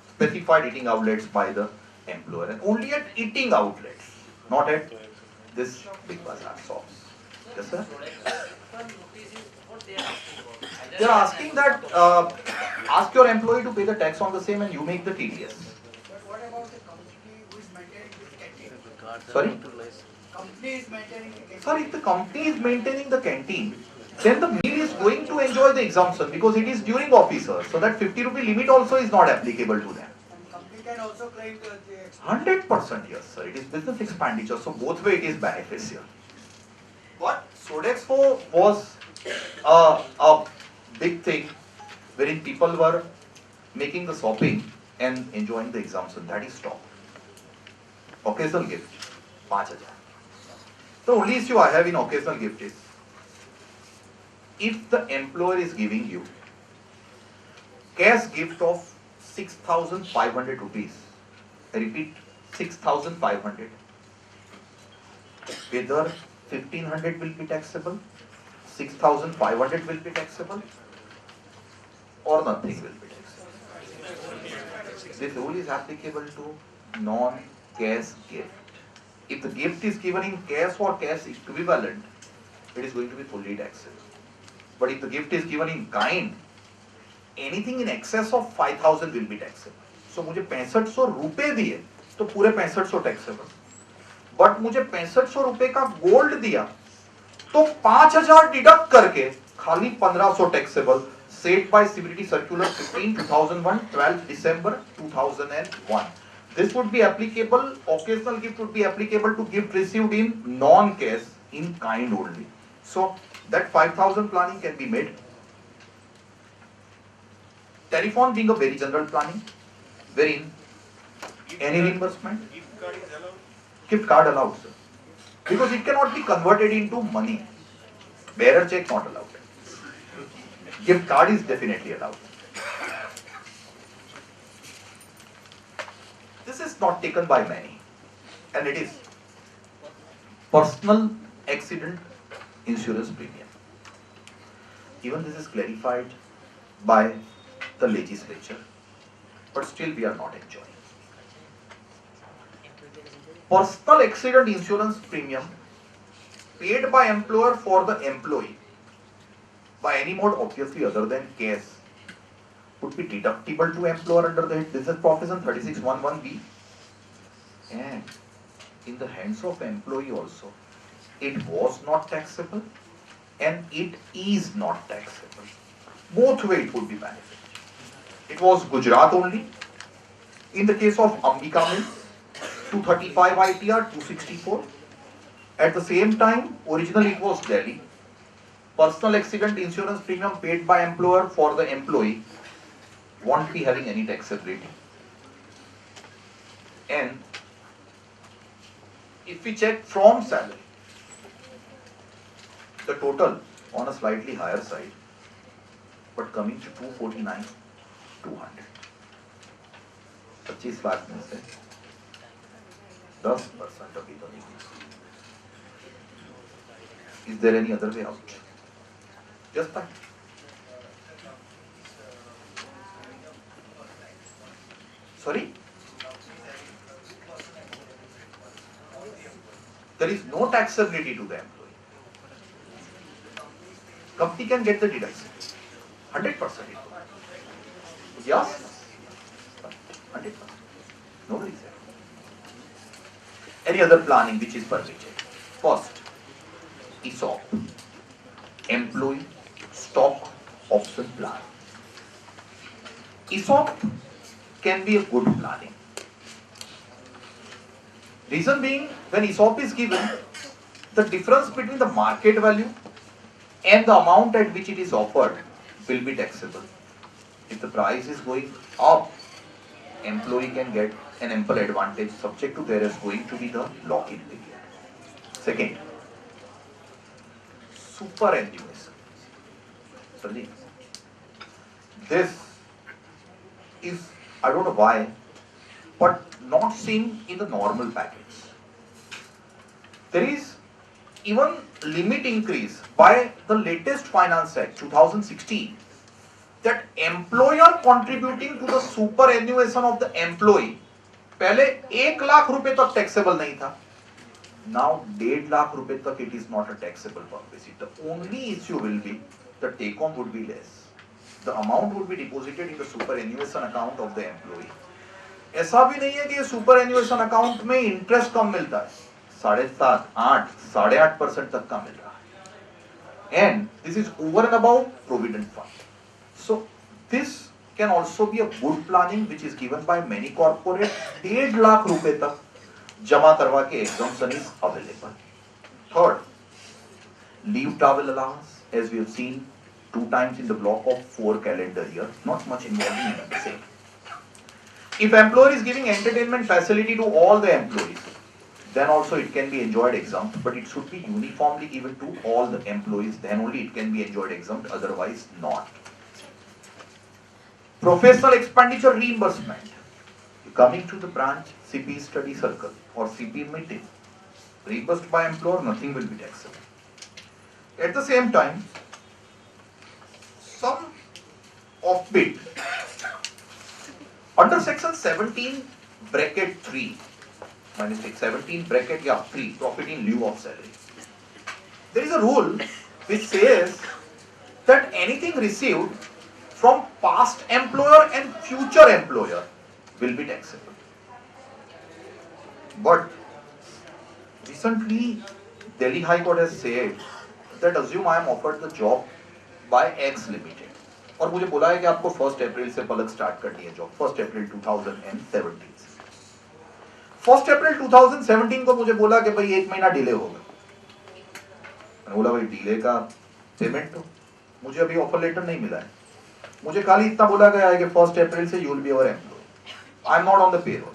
specified eating outlets by the employer, and only at eating outlets, not at this Big Bazaar shops. Yes, sir. They are asking that ask your employee to pay the tax on the same, and you make the TDS. But what about the company who is maintaining this canteen? Sorry. Company is maintaining the canteen. Sir, if the company is maintaining the canteen, then the meal is going to enjoy the exemption because it is during office hours. So that 50 rupee limit also is not applicable to them. And company can also claim the 100% yes, sir. It is business expenditure, so both way it is beneficial. What Sodexo was a big thing wherein people were making the shopping and enjoying the exemption. That is stopped. Occasional gift, 5,000. The only issue I have in occasional gift is if the employer is giving you cash gift of 6,500 rupees, I repeat, 6,500, whether 1,500 will be taxable, 6,500 will be taxable, or nothing will be taxable. This rule is applicable to non-cash gift. If the gift is given in cash or cash equivalent, it is going to be fully taxable. But if the gift is given in kind, anything in excess of 5,000 will be taxable. So मुझे 6500 रुपए दिए तो पूरे 6500 taxable. But मुझे 6500 रुपए का gold दिया तो 5000 डिडक्ट करके खाली 1500 taxable. Set by CBDT Circular 15/2001, 12 December 2001. This would be applicable. Occasional gift would be applicable to gift received in non-cash, in kind only. So that 5,000 planning can be made. Telephone being a very general planning, wherein any reimbursement, Gift card is allowed. gift card allowed, sir, because it cannot be converted into money. Bearer check not allowed. Gift card is definitely allowed. This is not taken by many, and it is Personal accident insurance premium. Even this is clarified by the legislature, but still we are not enjoying. Personal accident insurance premium paid by employer for the employee by any mode obviously other than case would be deductible to employer under the business provision 3611B, and in the hands of employee also it was not taxable and it is not taxable. Both way it would be benefit. It was Gujarat only. In the case of Ambika Mills, 235 ITR, 264. At the same time, originally it was Delhi. Personal accident insurance premium paid by employer for the employee won't be having any taxability. And if we check from salary, the total on a slightly higher side, but coming to 249, 200. 25 lakh में से 10% अभी तो नहीं. Is there any other way out? Just fine. Sorry? There is no taxability to the employee. Company can get the deduction. 100%. Yes? 100%. No reason. Any other planning which is permitted? First, ESOP. Employee Stock Option Plan. ESOP can be a good planning. Reason being, when ESOP is given, the difference between the market value and the amount at which it is offered will be taxable. If the price is going up, employee can get an ample advantage. Subject to there is going to be the lock-in period. Second, superannuation. This is, I don't know why, but not seen in the normal package. There is even limit increase by the latest Finance Act 2016 that employer contributing to the superannuation of the employee पहले 1 लाख रुपए तक taxable नहीं था. Now 1.5 lakh रुपए तक it is not a taxable purpose. The only issue will be the take home would be less. The amount would be deposited in the superannuation account of the employee. ऐसा भी नहीं है कि superannuation account में interest कम मिलता है. 7.5, 8, 8.5% तक का मिल रहा है. And this is over and above provident fund. So this can also be a good planning which is given by many corporate. 1.5 lakh रुपए तक जमा करवा के exemption is available. Third, leave travel allowance, as we have seen 2 times in the block of 4 calendar years, not much involving in the same. If employer is giving entertainment facility to all the employees, then also it can be enjoyed exempt, but it should be uniformly given to all the employees, then only it can be enjoyed exempt, otherwise not. Professional expenditure reimbursement. Coming to the branch CP study circle or CP meeting, reimbursed by employer, nothing will be taxable. At the same time, some offbit under section 17 bracket 3, my mistake, 17 bracket 3, profit in lieu of salary. There is a rule which says that anything received from past employer and future employer will be taxable. But recently Delhi High Court has said that assume I am offered the job by X Limited और मुझे बोला है कि आपको 1 April से पलक start करनी है job 1 अप्रैल 2017 से. 1 अप्रैल 2017 को मुझे बोला कि भाई 1 महीना डिले होगा. मैंने बोला भाई डिले का पेमेंट तो मुझे अभी ऑफर लेटर नहीं मिला है. मुझे खाली इतना बोला गया है कि 1 अप्रैल से you will be our employ. I am not on the payroll.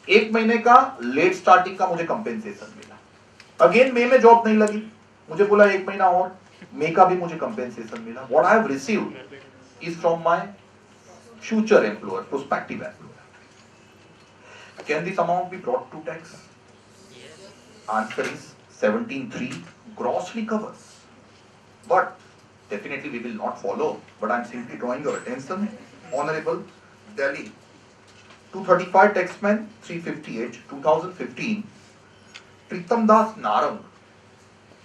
1 महीने का लेट स्टार्टिंग का मुझे कंपेंसेशन मिला. अगेन मई में जॉब नहीं लगी, मुझे बोला 1 महीना और, मई का भी मुझे कंपेंसेशन मिला. What I have received is from my future employer, prospective employer. Can this amount be brought to tax? Answer is 17.3 grossly covers. But definitely we will not follow. But I am simply drawing your attention, Honorable Delhi 235 Taxman 358 2015 Pritam Das Narang,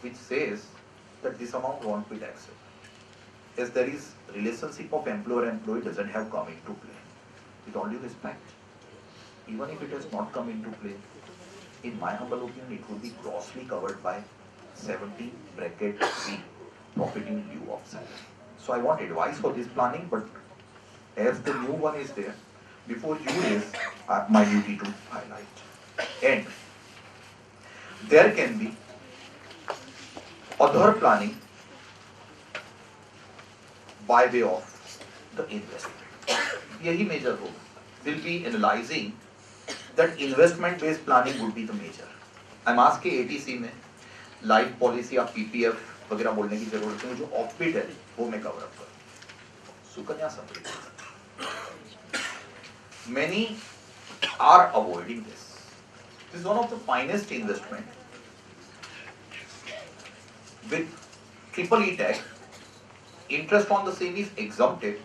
which says that this amount won't be taxable. As there is relationship of employer-employee doesn't have come into play. With all due respect, even if it has not come into play, in my humble opinion, it would be grossly covered by 70 bracket B, profit in lieu of salary. So I want advice for this planning, but as the new one is there, before you is my duty to highlight. And there can be other planning by way of the investment. यही major role. We'll be analyzing that investment based planning would be the major. I'm asking ATC में life policy या PPF वगैरह बोलने की जरूरत नहीं, जो offbeat है वो मैं cover up करूँ. Sukanya Samriddhi. Many are avoiding this. This is one of the finest investment with triple E tax. Interest on the same is exempted.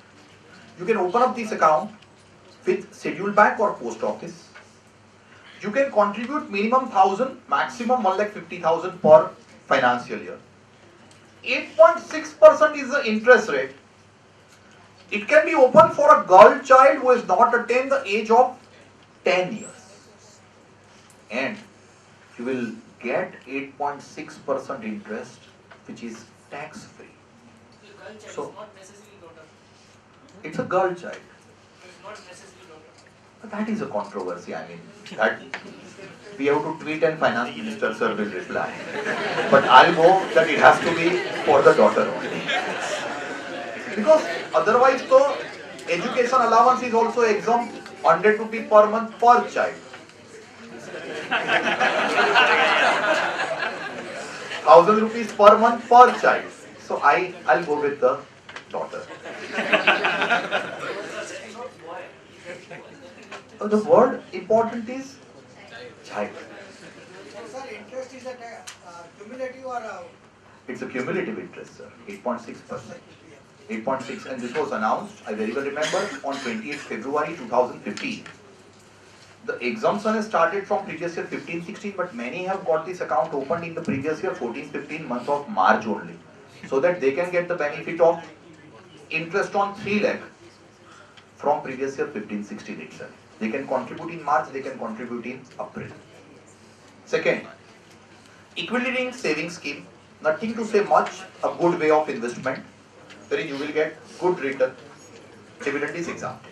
You can open up this account with scheduled bank or post office. You can contribute minimum 1,000, maximum 1,50,000 per financial year. 8.6% is the interest rate. It can be open for a girl child who has not attained the age of 10 years. And you will get 8.6% interest, which is tax free. So, it's a girl child. But that is a controversy. I mean, that we have to tweet and finance minister sir will reply. But I'll go that it has to be for the daughter only. Because otherwise the education allowance is also exempt, 100 rupees per month per child. 1,000 rupees per month per child. So I'll go with the daughter. The word important is child. Sir, interest is a cumulative or It's a cumulative interest, sir. 8.6%. 8.6, and this was announced, I very well remember, on 28th February 2015. The exemption has started from previous year 15-16, but many have got this account opened in the previous year 14-15 month of March only, so that they can get the benefit of interest on 3 lakh from previous year 15-16 itself. They can contribute in March, they can contribute in April. Second, equity linked savings scheme, nothing to say much, a good way of investment, wherein you will get good return, dividend is exempted.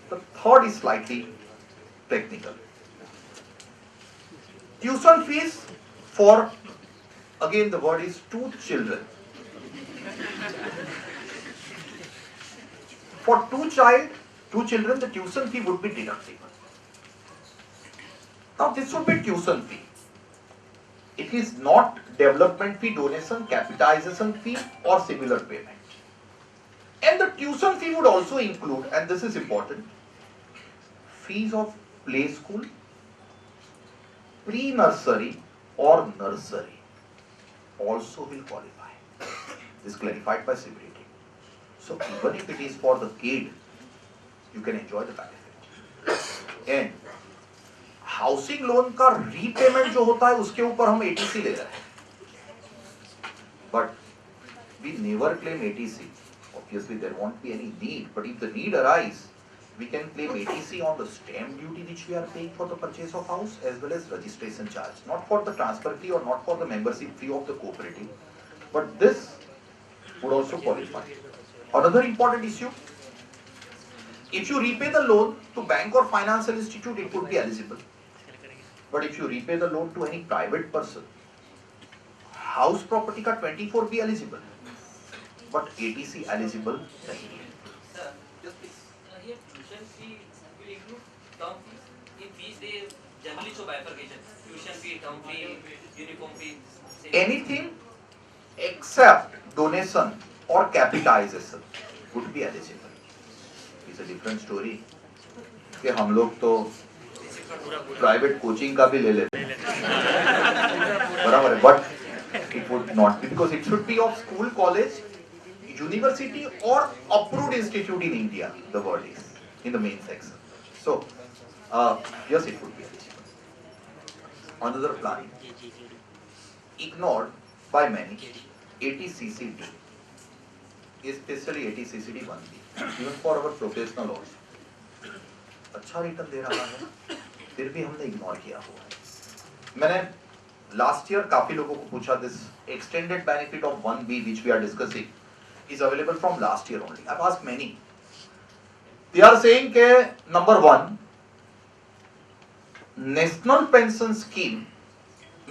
The third is slightly technical. Tuition fees for, again the word is 2 children. For 2 children, the tuition fee would be deductible. Now this would be tuition fee. It is not development fee, donation, capitalization fee or similar payment. And the tuition fee would also include, and this is important, fees of play school, pre-nursery or nursery also will qualify. This is clarified by CBDT. So even if it is for the kid, you can enjoy the benefit. And housing loan का repayment जो होता है उसके ऊपर हम ATC ले रहे हैं, but we never claim ATC. Obviously there won't be any need, but if the need arise, we can claim ATC on the stamp duty which we are paying for the purchase of house, as well as registration charge, not for the transfer fee or not for the membership fee of the cooperative, but this would also qualify. Another important issue, if you repay the loan to bank or financial institute, it would be eligible. But if you repay the loan to any private person, house property का 24 be eligible, but ATC eligible नहीं है. Sir, here tuition fee will include term fees. In fees they generally show bifurcation. Tuition fee, term fee, uniform fee. Anything except donation or capitalization would be eligible. It's a different story. कि हम लोग तो private coaching का भी ले लेते बराबर है, but it would not be because it should be of school, college, university or approved institute in India. The word is in the main section. So yes, it would be eligible. Another planning ignored by many, ATCCD, especially ATCCD 1B, even for our professional also. अच्छा return दे रहा है, फिर भी हमने ignore किया हुआ है. मैंने लास्ट ईयर काफी लोगों को पूछा, this extended benefit of 1B which we are discussing is available from last year only. I've asked many. They are saying के number 1, नेशनल पेंशन स्कीम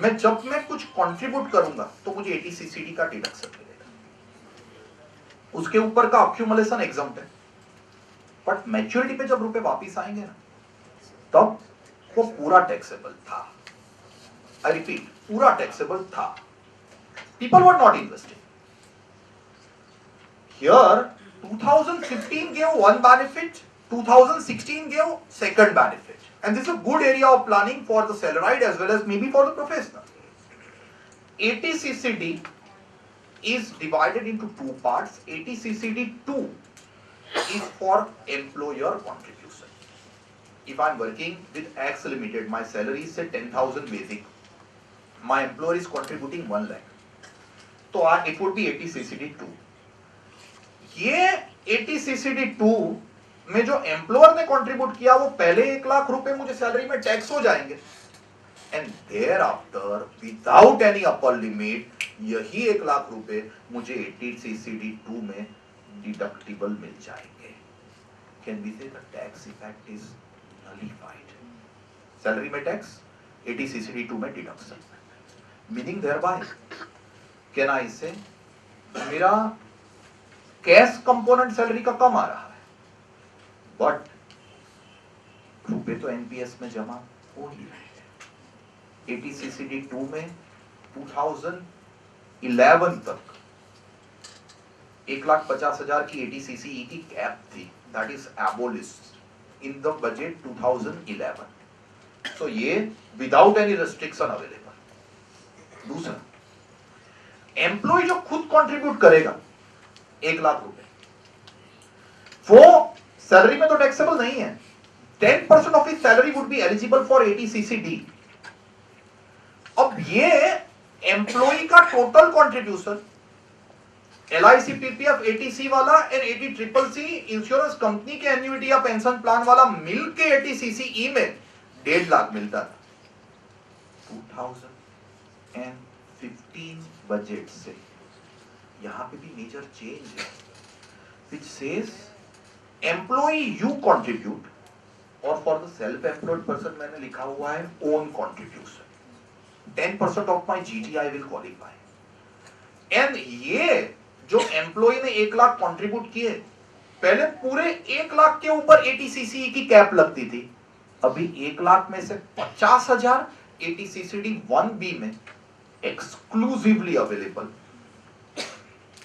में जब मैं कुछ कंट्रीब्यूट करूंगा तो मुझे ATCCD का डिडक्शन मिलेगा. उसके ऊपर का अक्यूमुलेशन एग्जम्प्ट है, बट मैच्योरिटी पे जब रुपए वापिस आएंगे ना, तब वो पूरा टैक्सेबल था. आई रिपीट, पूरा टैक्सेबल था. People were not investing. Here, 2015 gave one benefit, 2016 gave second benefit. And this is a good area of planning for the salaried as well as maybe for the professional. ATCCD is divided into two parts. ATCCD 2 is for employer contribution. If I am working with X Limited, my salary is say 10,000 basic. My employer is contributing 1 lakh. So it would be ATCCD 2. ये ATCCD 2 में जो employer ने contribute किया वो पहले 1 लाख रुपए मुझे salary में टैक्स हो जाएंगे, and thereafter without any upper limit यही 1 लाख रुपए मुझे ATCCD 2 में डिडक्टिबल मिल जाएंगे. Can we say the tax effect is nullified. Salary में टैक्स, ATCCD 2 में deduction, meaning thereby can I say मेरा कैश कंपोनेंट सैलरी का कम आ रहा है, बट रुपए तो एनपीएस में जमा हो ही रहे हैं. ATCCD 2 में 2011 तक 1,50,000 की ATCCE की कैप थी, that is एबोलिश्ड in the budget 2011. सो ये विदाउट एनी रेस्ट्रिक्शन अवेलेबल. दूसरा, एम्प्लॉय जो खुद कंट्रीब्यूट करेगा 1 लाख रुपए, वो सैलरी में तो टैक्सेबल नहीं है. 10% of his salary would be eligible for ATCCD. अब ये एम्प्लॉय का total contribution LIC, PPF, ATC वाला एंड ATCCC इंश्योरेंस कंपनी के एन्युइटी या पेंशन प्लान वाला मिलके ATCCE में 1.5 लाख मिलता था. 2015 बजट से यहां पे भी मेजर चेंज है, which says employee you contribute, और for the self-employed person मैंने लिखा हुआ है own contribution. 10% of my GTI will qualify. And ये जो एम्प्लॉय ने 1 लाख कंट्रीब्यूट किए, पहले पूरे 1 लाख के ऊपर ATCCE की कैप लगती थी, अभी 1 लाख में से 50,000 ATCCD 1B में exclusively available.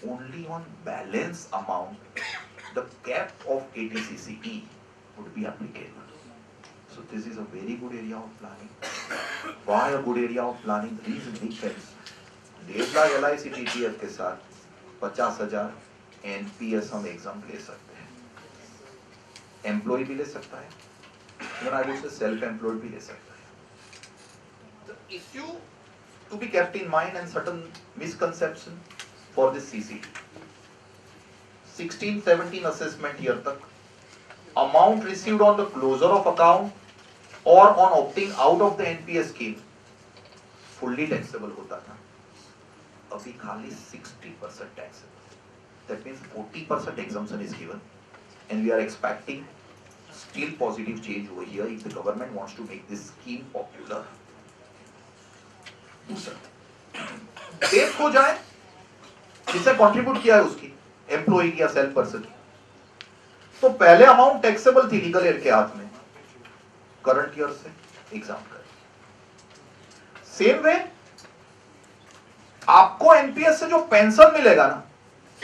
Only on balance amount the cap of ATCCE would be applicable. So this is a very good area of planning. Why a good area of planning? The reason is 1.5 lakh LIC PPF के साथ 50,000 NPS हम exam ले सकते हैं. Employ भी ले सकता है, even I would say self-employed भी ले सकता है. The issue to be kept in mind and certain misconception for this CCD. 16-17 assessment year तक amount received on the closure of account or on opting out of the NPS scheme fully taxable होता था. अभी खाली 60% taxable. That means 40% exemption is given, and we are expecting still positive change over here if the government wants to make this scheme popular. Death हो जाए जिससे contribute किया है उसकी, एम्प्लॉय की या सेल्फ पर्सन की, तो पहले अमाउंट टैक्सेबल थी लीगल एयर के हाथ में, करंट ईयर से एग्जाम कर. सेम वे आपको एनपीएस से जो पेंशन मिलेगा ना,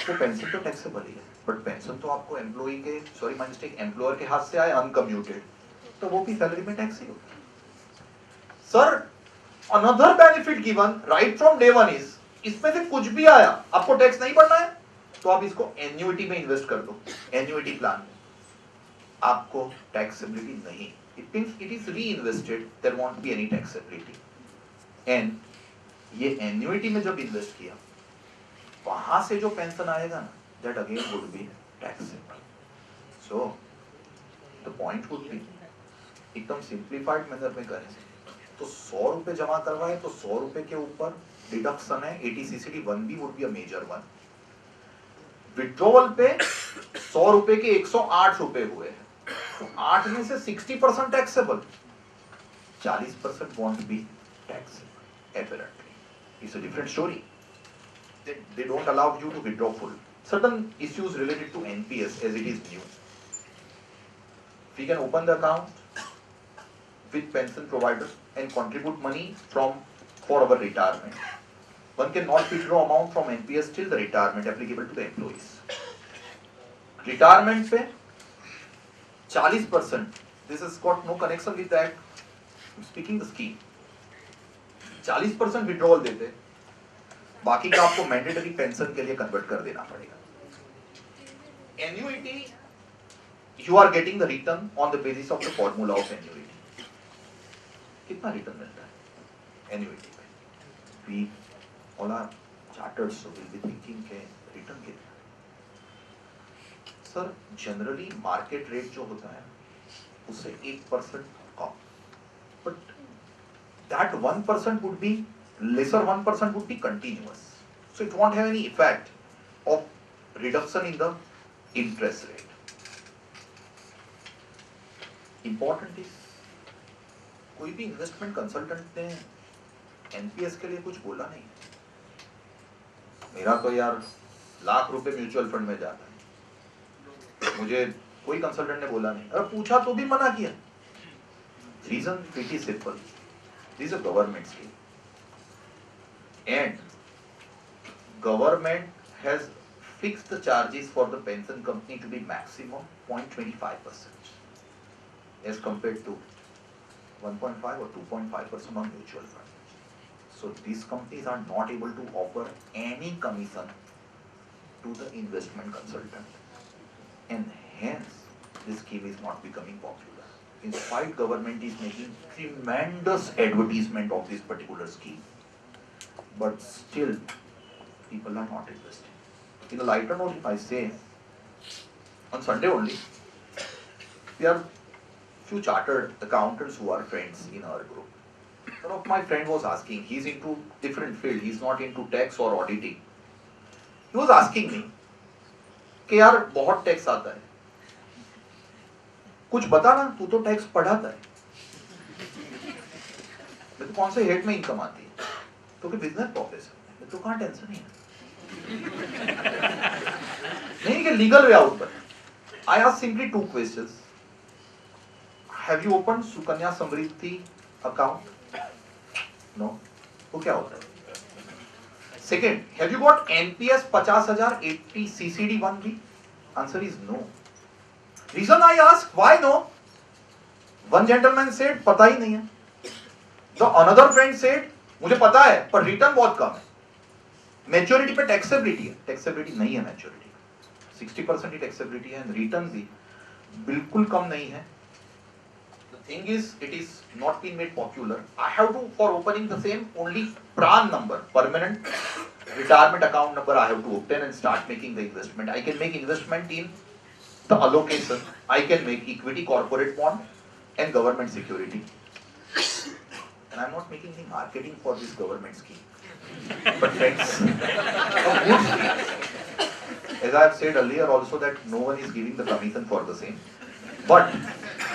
वो पेंशन तो टैक्सेबल ही है, बट पेंशन तो आपको एम्प्लॉय के, सॉरी माय मिस्टेक, एम्प्लॉयर के हाथ से आए अनकम्यूटेड, तो वो भी सैलरी में टैक्स ही होता है. Sir another benefit given right from day one is, इसमें से कुछ भी आया आपको टैक्स नहीं भरना है तो आप इसको एन्युइटी में इन्वेस्ट कर दो, एन्युइटी प्लान में, आपको टैक्सेबिलिटी नहीं, it means it is reinvested, there won't be any taxability. And ये एन्युइटी में जब इन्वेस्ट किया वहां से जो पेंशन आएगा ना, that again would be taxable. So the point would be, एकदम सिंप्लीफाइड मैनर में करें तो 100 रुपए जमा करवाए तो 100 रुपए के ऊपर डिडक्शन है 80 1B would be a major one. Withdrawal पे 100 रुपए के 108 रुपए हुए हैं, तो 8 में से 60% taxable, 40% want be taxable apparently। It's a different story. They don't allow you to withdraw full. Certain issues related to NPS as it is new. We can open the account with pension providers and contribute money for our retirement. One cannot withdraw amount from NPS till the retirement applicable to the employees. Retirement पे 40%, this has got no connection with that, I'm speaking the scheme. 40% withdrawal देते, बाकी का आपको mandatory pension के लिए convert कर देना पड़ेगा। Annuity, you are getting the return on the basis of the formula of annuity। कितना रिटर्न मिलता है एन्युइटी पे? We all are chartered, so we'll be thinking के रिटर्न कितना। सर जनरली मार्केट रेट जो होता है उससे 1% कम, but that 1% would be lesser, 1% would be continuous, so it won't have any effect of reduction in the interest rate। Important is, कोई भी investment consultant ने NPS के लिए कुछ बोला नहीं। मेरा तो यार लाख रुपए म्यूचुअल फंड में जाता है, मुझे कोई कंसल्टेंट ने बोला नहीं, अगर पूछा तो भी मना किया। Reason pretty simple, this is a government scheme and government has fixed the charges for the pension company to be maximum 0.25% as compared to 1.5 or 2.5% on mutual fund. So these companies are not able to offer any commission to the investment consultant, and hence this scheme is not becoming popular. In spite government is making tremendous advertisement of this particular scheme, but still people are not investing. In a lighter note, if I say, on Sunday only, we are few chartered accountants who are friends in our group. One of my friend was asking, he's into different field, he's not into tax or auditing. He was asking me कि यार बहुत tax आता है, कुछ बता ना, तू तो टैक्स पढ़ाता है, तो कौन से हेड में इनकम आती है? तो कि बिजनेस प्रोफेसर, तो कहाँ टेंशन नहीं है, नहीं कि लीगल वे आउट पर। I asked simply two questions. Have you opened Sukanya Samriddhi account? No. वो क्या होता है? Second, have you got NPS 50,000 80 CCD 1B? Answer is no. Reason I ask, why no? One gentleman said, पता ही नहीं है. The another friend said, मुझे पता है, पर रिटर्न बहुत कम है. मैच्योरिटी पे टैक्सेबिलिटी है, टैक्सेबिलिटी नहीं है मैच्योरिटी, 60% ही टैक्सेबिलिटी है, रिटर्न भी बिल्कुल कम नहीं है। The thing is, it is not been made popular. I have to, for opening the same, only PRAN number, permanent retirement account number I have to obtain and start making the investment. I can make investment in the allocation, I can make equity, corporate bond and government security. And I am not making any marketing for this government scheme. But friends, a good scheme. As I have said earlier also that no one is giving the commission for the same. But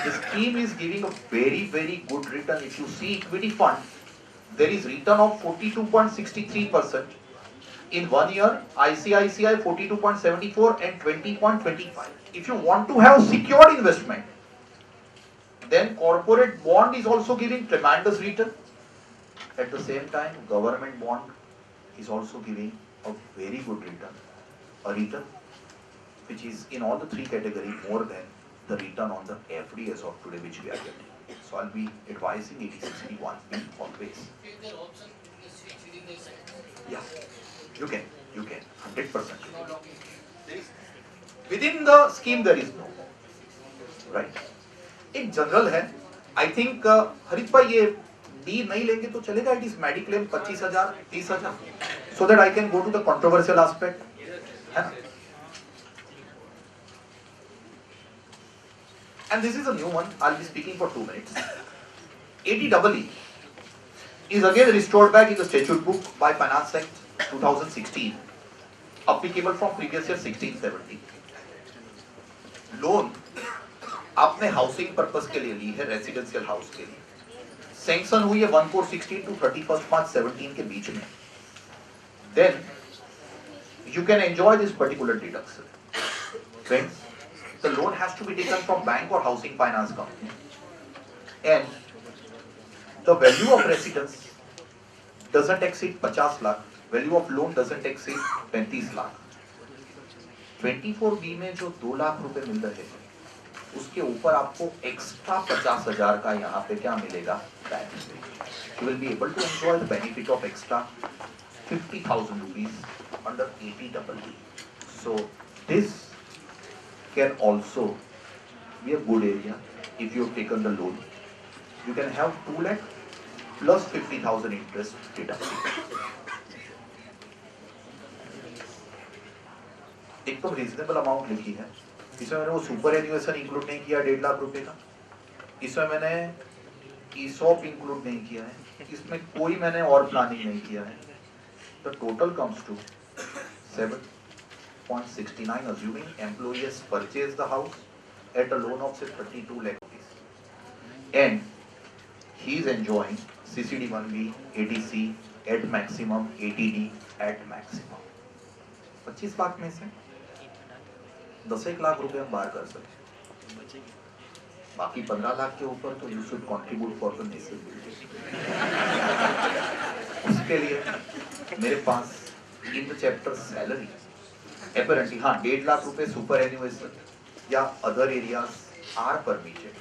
the scheme is giving a very, very good return. If you see equity fund, there is return of 42.63%. In 1 year, ICICI 42.74 and 20.25. If you want to have secured investment, then corporate bond is also giving tremendous return. At the same time, government bond is also giving a very good return. A return which is in all the three categories more than the return on the FD as of today which we are getting. So I'll be advising 80/60 1B always. Is there option to exceeding the sentence? Yeah, you can, 100%. No logging. Within the scheme there is no, right? एक general है, I think हरित भाई ये D नहीं लेंगे तो चलेगा, it is mediclaim 25,000 30,000, so that I can go to the controversial aspect, है ना? And this is a new one, I'll be speaking for 2 minutes. ADEE is again restored back in the statute book by Finance Act 2016, applicable from previous year 16-17. Loan आपने housing purpose के लिए ली है, residential house के लिए, sanction हुई है 1/4/16 to 31st March 17 के बीच में, then you can enjoy this particular deduction. Friends, the loan has to be taken from bank or housing finance company, and the value of residence doesn't exceed 50 lakh, value of loan doesn't exceed 35 lakh. 24B में जो 2 लाख रुपए मिल रहे हैं, उसके ऊपर आपको extra 50,000 का यहाँ पे क्या मिलेगा, tax. You will be able to enjoy the benefit of extra 50,000 rupees under ADEE. So this can also be a good area if you have taken the loan. You can have 2 lakh plus 50,000 interest deducted. एक तो reasonable amount लिखी है, इसमें मैंने वो super एन्युएशन include नहीं किया 1.5 लाख रुपए का, इसमें मैंने ईसॉप इंक्लूड नहीं किया है, इसमें कोई मैंने और प्लानिंग नहीं किया है. The total comes to 7.69 assuming employee has purchased the house at a loan of say 32 lakh rupees and he is enjoying CCD 1B, ATC at maximum, ATD at maximum. 25 lakh में से 10 लाख रुपए हम बाहर कर सकते, बाकी 15 लाख के ऊपर तो you should contribute for the necessity. उसके लिए मेरे पास in the chapter salary apparently हाँ 1.5 लाख रुपए सुपर एन्युएशन या other areas are permitted,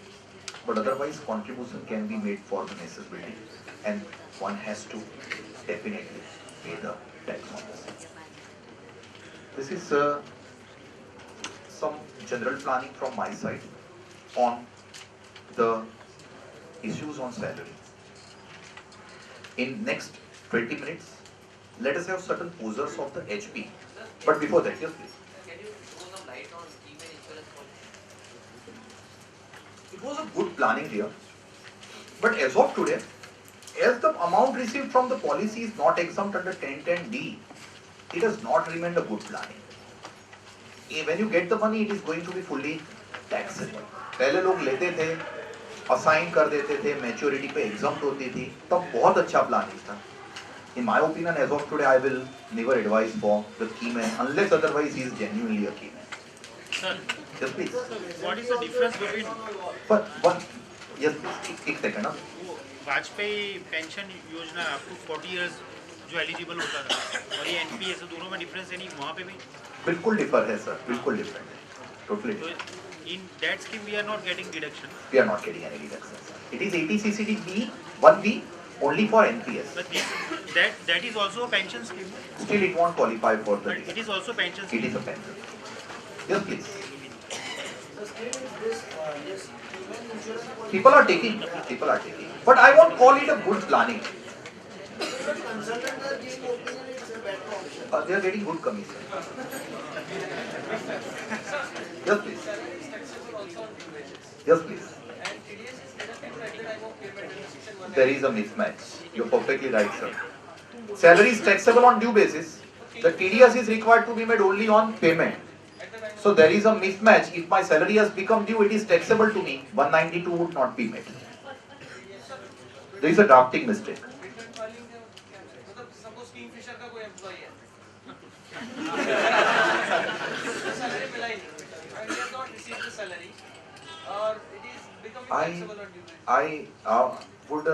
but otherwise contribution can be made for the necessity and one has to definitely pay the tax on this. This is some general planning from my side on the issues on salary. In next 20 minutes, let us have certain posers of the HP. But before that, yes please. Can you throw some light on email insurance policy? It was a good planning here. But as of today, as the amount received from the policy is not exempt under 1010D, it has not remained a good planning. When you get the money, it is going to be fully taxable. पहले लोग लेते थे, assign कर देते थे, maturity पे exempt होती थी, तब बहुत अच्छा प्लानिंग था. In my opinion, as of today, I will never advise for the key man unless otherwise he is genuinely a key man. Sir, Yes, please. what is the difference between But one, yes, please. एक second ना. Vajpayee pension योजना आपको 40 years जो eligible होता था और ये NPS, दोनों में डिफरेंस है नहीं? वहाँ पे भी बिल्कुल डिफर है सर, बिल्कुल डिफरेंट है, टोटली. तो in that scheme we are not getting deduction, We are not getting any deductions. It is 80 CCD B 1B only for NPS. But that is also a pension scheme, Still, it won't qualify for the. But it is also pension It scheme. is a pension. Yes, please. The scheme is this, yes, human insurance policy. People are taking. But I won't call it a good planning. But consultants are giving opinion it's a better option. They are getting good commission. Yes, please. Yes, please. There is a mismatch. You're perfectly right, sir. Salary is taxable on due basis. The TDS is required to be made only on payment. So there is a mismatch. If my salary has become due, it is taxable to me. 192 would not be made. There is a drafting mistake. Suppose Kingfisher का कोई employee है, salary मिला ही नहीं, and he has not received the salary, or it is becoming taxable on due basis. I would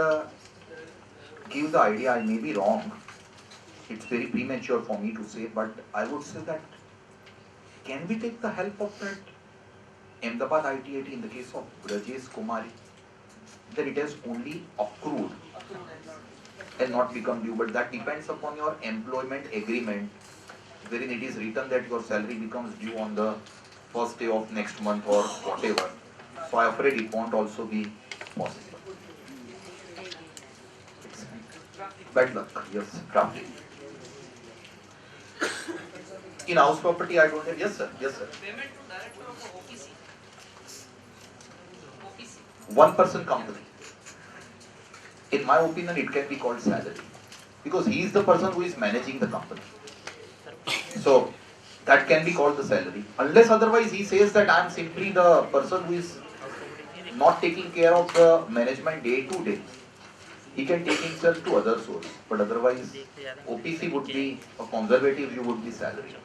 give the idea. I may be wrong. It's very premature for me to say, but I would say that can we take the help of that Ahmedabad ITAT in the case of Brajesh Kumari? then it has only accrued and not become due. But that depends upon your employment agreement, wherein it is written that your salary becomes due on the first day of next month or whatever. So I'm afraid it won't also be possible. Bad luck, yes, drafting. In house property, I don't have. Yes, sir. Yes, sir. Payment to director of OPC. OPC. One person company. In my opinion, it can be called salary because he is the person who is managing the company. So that can be called the salary. Unless otherwise he says that I am simply the person who is not taking care of the management day to day. He can take himself to other source, but otherwise OPC would be a conservative view would be salary.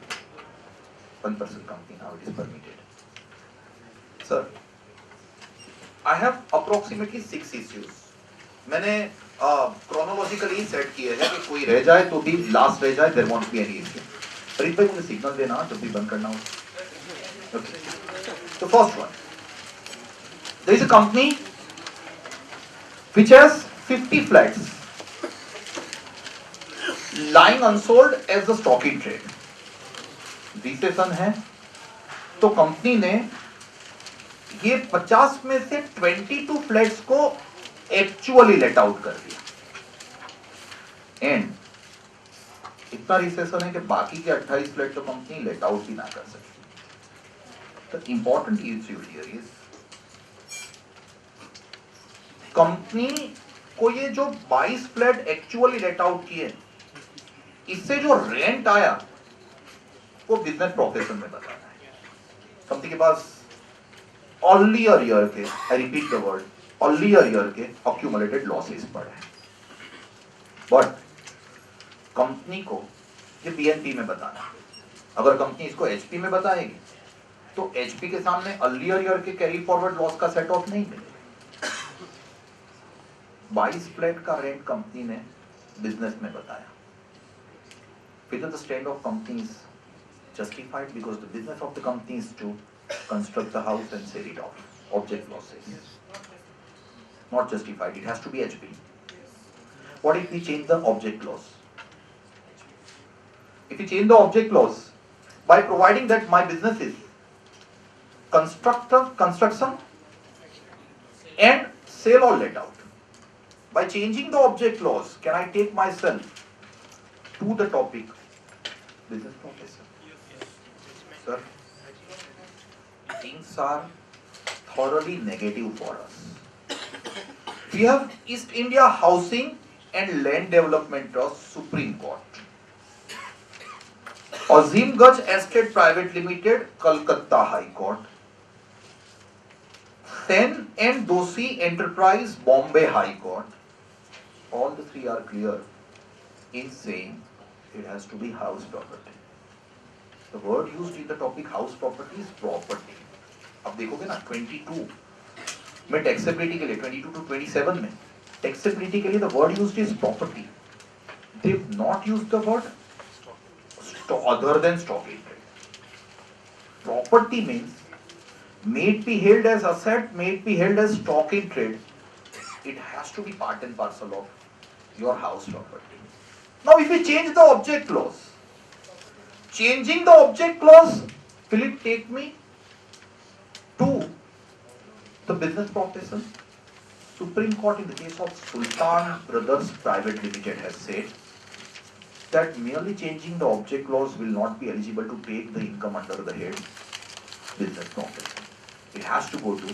One person company now it is permitted. Sir, I have approximately 6 issues. मैंने chronologically set किए हैं कि कोई रह जाए तो भी last रह जाए, there won't be any issue. Farid भाई मुझे सिग्नल देना जब भी बंद करना हो. Okay. The first one. There is a company which has 50 flats lying unsold as the stock in trade. Recession है तो कंपनी ने ये 50 में से 22 फ्लैट्स को एक्चुअली लेट आउट कर दिया एंड इतना रिसेशन है कि बाकी के 28 फ्लैट तो कंपनी लेट आउट भी ना कर सके. The important issue here is company को ये जो 22 फ्लैट एक्चुअली लेट आउट किए इससे जो रेंट आया वो बिजनेस प्रोफेशन में बताना है. कंपनी के पास अर्लियर ईयर के, I repeat the word, earlier year के अक्यूमुलेटेड लॉसेस पड़े हैं. बट कंपनी को ये बीएनपी में बताना है. अगर कंपनी इसको एचपी में बताएगी तो एचपी के सामने अर्लियर ईयर के कैरी फॉरवर्ड लॉस का सेट ऑफ नहीं मिलेगा. 22 फ्लैट का रेंट कंपनी ने बिजनेस में बताया. Whether the stand of company is justified because the business of the company is to construct the house and sell it off. Object losses. Not justified. It has to be HP. What if we change the object loss? If we change the object loss by providing that my business is construction and sale or let out. By changing the object loss, can I take myself to the topic business professor? Sir, things are thoroughly negative for us. We have East India Housing and Land Development Trust, Supreme Court. Azimganj Estate Private Limited, Kolkata High Court. Sen and Doshi Enterprise, Bombay High Court. All the three are clear in saying it has to be house property. The word used in the topic house property is property. अब देखोगे ना 22 में taxability के लिए 22 to 27 में taxability के लिए the word used is property. They've not used the word other than stock in trade. Property means may it be held as asset, may it be held as stock in trade. It has to be part and parcel of your house property. Now if we change the object clause, changing the object clause, will it take me to the business profession? Supreme Court in the case of Sultan Brothers Private Limited has said that merely changing the object clause will not be eligible to take the income under the head business profession. It has to go to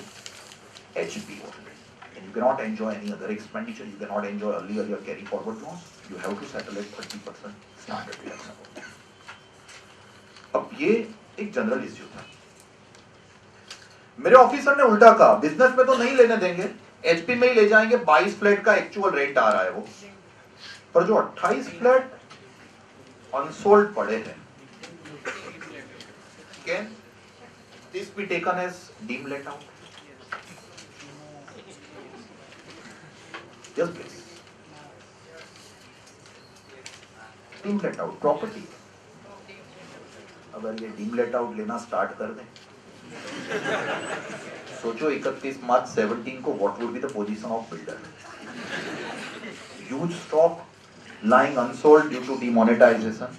HP only. And you cannot enjoy any other expenditure, you cannot enjoy earlier your carry forward loss, you have to settle at 30% standard deduction. अब ये एक general issue था. मेरे officer ने उल्टा कहा business में तो नहीं लेने देंगे, एचपी में ही ले जाएंगे. 22 फ्लैट का एक्चुअल रेंट आ रहा है वो, पर जो 28 फ्लैट अनसोल्ड पड़े हैं, can this be taken as deemed let out? Yes please. Deemed let out property. अगर ये डीम लेट आउट लेना स्टार्ट कर दें, सोचो 31 मार्च 17 को what would be the position of builder? Huge stock lying unsold due to demonetization,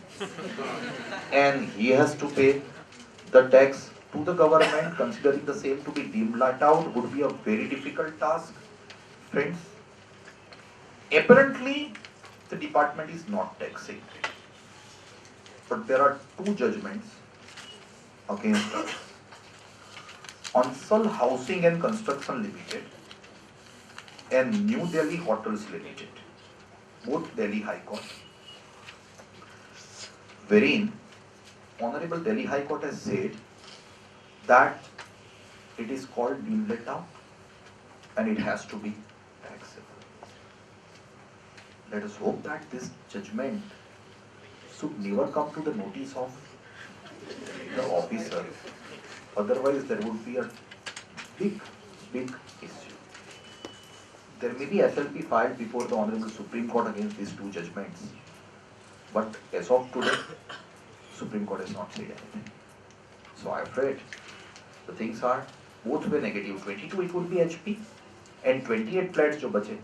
and he has to pay the tax to the government. Considering the same to be deemed let out would be a very difficult task, friends. Apparently, the department is not taxing, but there are two judgments against us. Ansal Housing and Construction Limited and New Delhi Hotels Limited, both Delhi High Court, wherein Honorable Delhi High Court has said that it is called deemed let out and it has to be taxable. Let us hope that this judgment should never come to the notice of the officer. Otherwise, there would be a big issue. There may be SLP filed before the Honorable Supreme Court against these two judgments. But as of today, Supreme Court has not said anything. So I am afraid the things are both way negative. 22 it would be HP and 28 flats jo bache,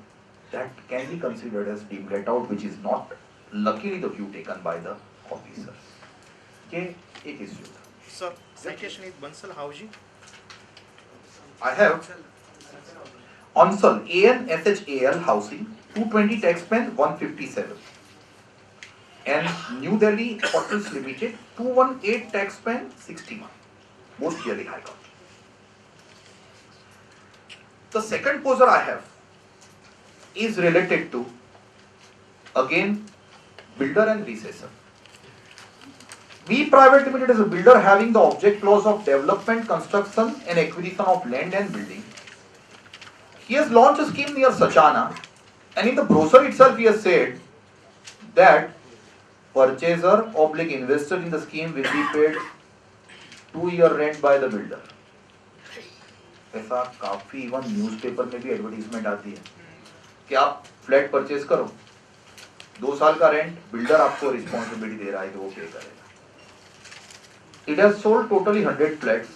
that can be considered as deemed let out, which is not luckily the view taken by the officers. ये एक issue था. Sir, citation is Bansal Housing. I have Ansal ANSHAL Housing 220 taxman 157 and New Delhi Hotels Limited 218 taxman 61, both Delhi High Court. The second poser I have is related to again builder and recession. We Private Limited is a builder having the object clause of development, construction and acquisition of land and building. He has launched a scheme near Sachana, and in the brochure itself he has said that purchaser / investor in the scheme will be paid 2-year rent by the builder. ऐसा काफी even newspaper में भी advertisement आती है कि आप flat purchase करो, 2 साल का रेंट बिल्डर आपको रिस्पॉन्सिबिलिटी दे रहा है कि वो पे करेगा. It has sold totally 100 flats,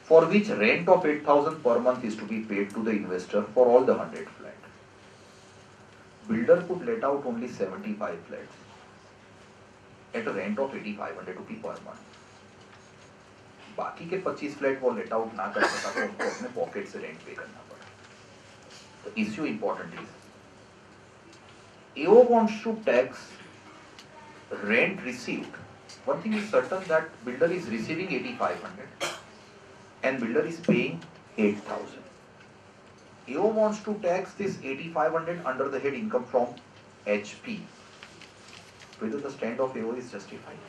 for which rent of 8,000 per month is to be paid to the investor for all the 100 flats. Builder could let out only 75 flats at a rent of 8,500 rupees per month. बाकी के 25 flat वो let out ना कर सका तो उनको अपने pocket से रेंट पे करना पड़ा. The issue important is AO wants to tax rent received. One thing is certain that builder is receiving 8,500 and builder is paying 8,000. AO wants to tax this 8,500 under the head income from HP. Whether the stand of AO is justified.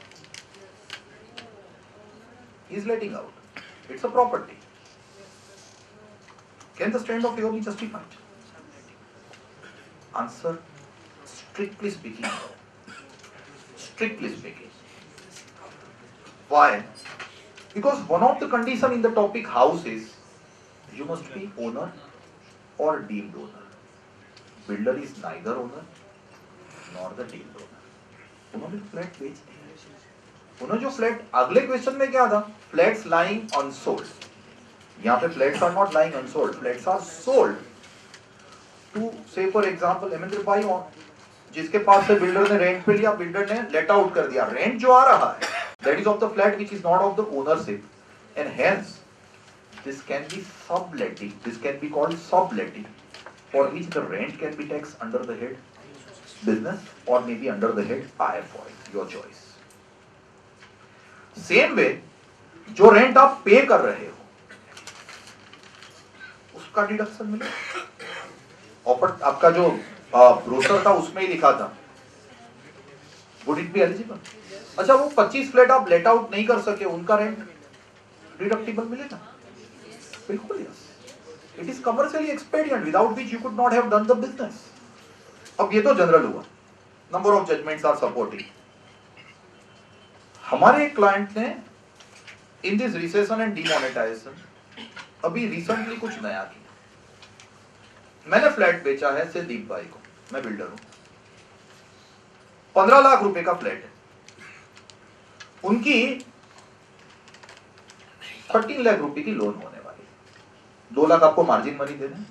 He is letting out. It's a property. Can the stand of AO be justified? Answer, strictly speaking, no. Strictly speaking. Why? Because one of the conditions in the topic house is you must be owner or deemed owner. Builder is neither owner nor the deemed owner. उन्होंने flat बेच दिया. उन्होंने जो flat, अगले question में क्या था? Flats lying unsold. यहाँ पे flats are not lying unsold, flats are sold to say for example MNR by on, जिसके पास से बिल्डर ने रेंट पे लिया, बिल्डर ने लेट आउट कर दिया. रेंट जो आ रहा है that is of the flat which is not of the ownership, and hence this can be subletting. This can be called subletting, for which the rent can be taxed under the head business or maybe under the head IFOI, your choice. Same way, जो rent आप पे कर रहे हो उसका deduction मिलेगा. Offer आपका जो ब्रोशर था उसमें ही लिखा था, वुड इट बी एलिजिबल? अच्छा, वो 25 फ्लैट आप लेट आउट नहीं कर सके, उनका रेंट डिडक्टिबल मिलेगा? बिल्कुल yes. It is commercially expedient without which you could not have done the business. अब ये तो जनरल हुआ. Number of judgments are supporting. हमारे एक क्लाइंट ने in this recession and demonetization अभी रिसेंटली कुछ नया किया. मैंने फ्लैट बेचा है से दीप भाई को, मैं बिल्डर हूं. 15 लाख रुपए का फ्लैट है. उनकी 13 लाख रुपए की लोन होने वाली. 2 लाख आपको मार्जिन मनी देना है।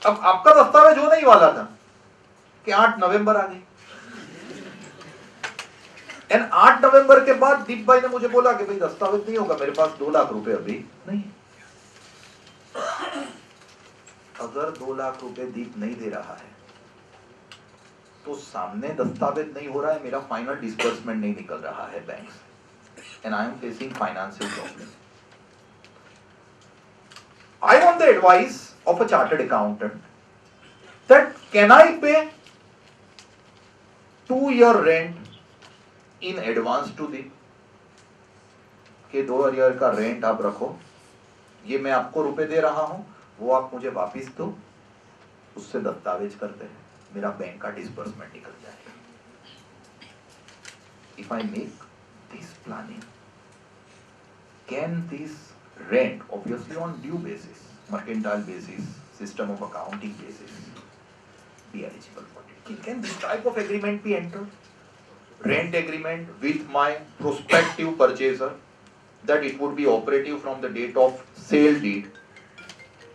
अब आपका दस्तावेज होने ही वाला था कि 8 नवंबर आ गई, एंड 8 नवंबर के बाद दीप भाई ने मुझे बोला कि भाई दस्तावेज नहीं होगा, मेरे पास 2 लाख रुपए अभी नहीं। अगर 2 लाख रुपए दीप नहीं दे रहा है तो सामने दस्तावेज नहीं हो रहा है, मेरा फाइनल डिस्बर्समेंट नहीं निकल रहा है बैंक से, and I am facing financial problem. I want the advice of a chartered accountant that can I pay 2-year rent in advance to the कि 2 ईयर का रेंट आप रखो, ये मैं आपको रुपए दे रहा हूं, वो आप मुझे वापिस दो, उससे दस्तावेज करते हैं, मेरा बैंक का डिस्बर्समेंट निकल जाएगा। If I make this planning, can this rent, obviously on due basis, mercantile basis, system of accounting basis, be eligible for it? Can this type of agreement be entered? Rent agreement with my prospective purchaser, that it would be operative from the date of sale deed.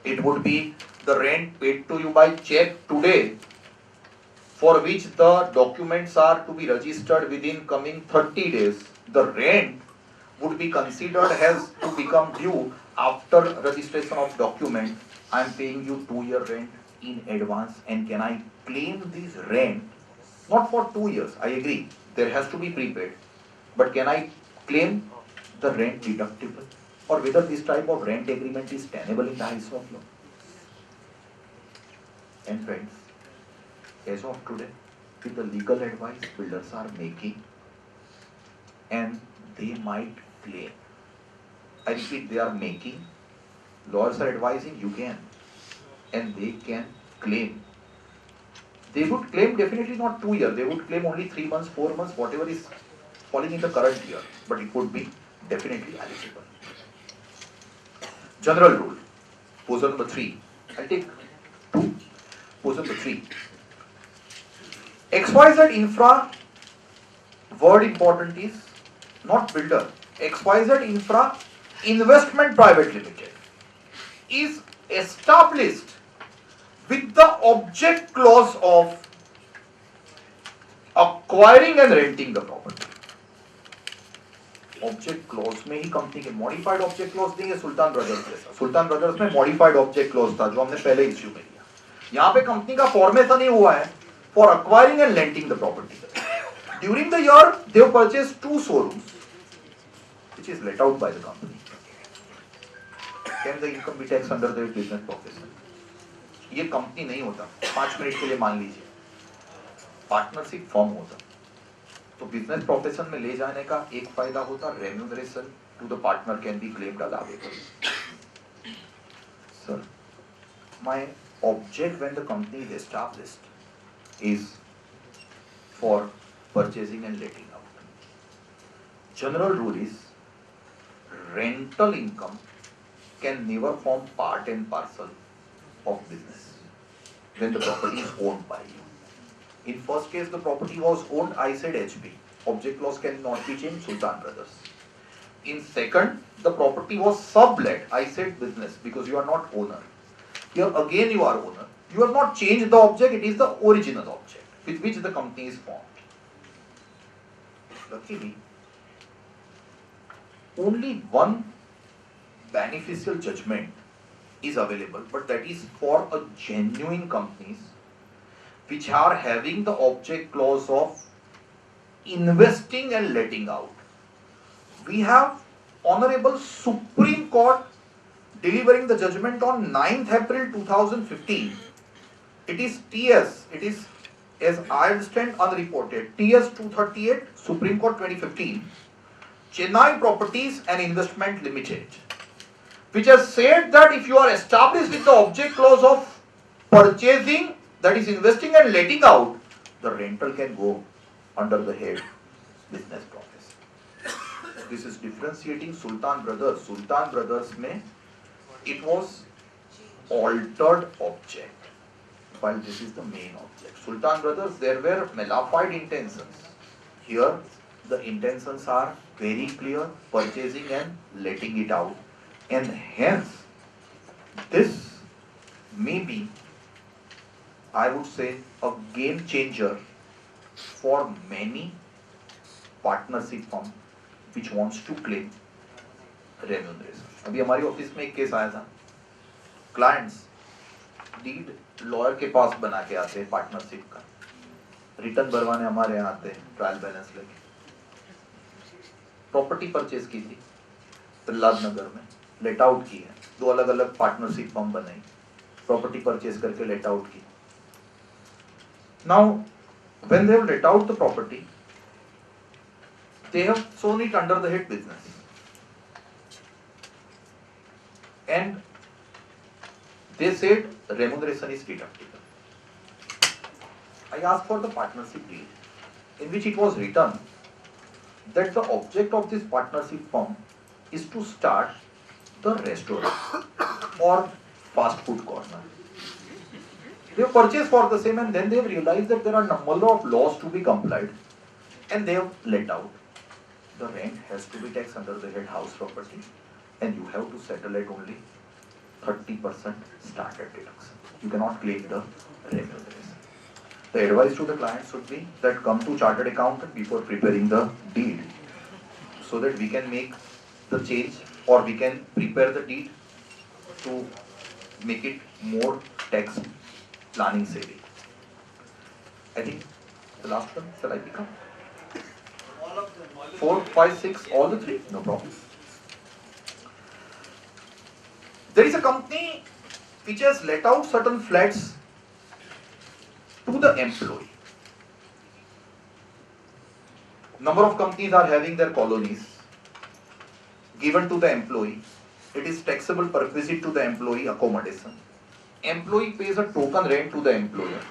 It would be the rent paid to you by check today, for which the documents are to be registered within coming 30 days. The rent would be considered as to become due after registration of document. I am paying you 2-year rent in advance, and can I claim this rent not for 2 years? I agree, there has to be prepaid, but can I claim the rent deductible, or whether this type of rent agreement is tenable in the eyes of law? And friends, as of today, with the legal advice builders are making, and they might claim, I repeat, they are making, lawyers are advising, you can, and they can claim. They would claim definitely not 2 years, they would claim only 3 months, 4 months, whatever is falling in the current year, but it would be definitely eligible. General rule, portion number 3, I'll take 2, portion number 3. XYZ Infra, word important is not builder, XYZ Infra Investment Private Limited is established with the object clause of acquiring and renting the property. Object clause में ही company के modified object clause नहीं है सुल्तान brothers जैसा। सुल्तान brothers में modified object clause था जो हमने पहले इश्यू में लिया। यहाँ पे कंपनी का फॉर्मेशन ही हुआ है for acquiring and lending the property. During the year they have purchased 2 showrooms which is let out by the company. Can the income be taxed under the business profession? ये company नहीं होता, 5 minute के लिए मान लीजिए partnership form होता तो business profession में ले जाने का एक फायदा होता, remuneration to the partner can be claimed allowable. Sir, my object when the company is established is for purchasing and letting out. General rule is rental income can never form part and parcel of business when the property is owned by you. In first case, the property was owned, I said HP. Object clause cannot be changed, Sultan Brothers. In second, the property was sublet, I said business, because you are not owner. Here again you are owner. You have not changed the object, it is the original object with which the company is formed. Luckily, only one beneficial judgment is available, but that is for a genuine companies which are having the object clause of investing and letting out. We have Honorable Supreme Court delivering the judgment on 9th April 2015. It is TS, it is, as I understand, unreported, TS 238, Supreme Court 2015. Chennai Properties and Investment Limited, which has said that if you are established with the object clause of purchasing, that is investing and letting out, the rental can go under the head business profession. This is differentiating Sultan Brothers. Sultan Brothers mein it was altered object, while this is the main object. Sultan Brothers, there were malified intentions. Here the intentions are very clear, purchasing and letting it out, and hence This may be, I would say, a game changer for many partnership firm which wants to claim remuneration. अभी हमारी office में एक case आया था, clients deed lawyer के पास बना के आते हैं पार्टनरशिप का, रिटर्न भरवाने हमारे यहाँ आते हैं ट्रायल बैलेंस लेके। प्रॉपर्टी परचेज की थी प्रहलाद नगर में, लेट आउट की है, 2 अलग अलग पार्टनरशिप फर्म बनाई, प्रॉपर्टी परचेज करके लेट आउट की। Now when they have let out the property, they have shown it under the head business, and they said remuneration is deductible. I asked for the partnership deed, in which it was written that the object of this partnership firm is to start the restaurant or fast food corner. They have purchased for the same, and then they have realized that there are number of laws to be complied, and they have let out. The rent has to be taxed under the head house property, and you have to settle it only 30% started deduction. You cannot claim the remuneration. The advice to the client should be that come to chartered accountant before preparing the deed, so that we can make the change, or we can prepare the deed to make it more tax planning savvy. I think the last one, shall I pick up? 4, 5, 6, all the 3? No problem. There is a company which has let out certain flats to the employee. Number of companies are having their colonies given to the employee. It is taxable perquisite to the employee accommodation. Employee pays a token rent to the employer.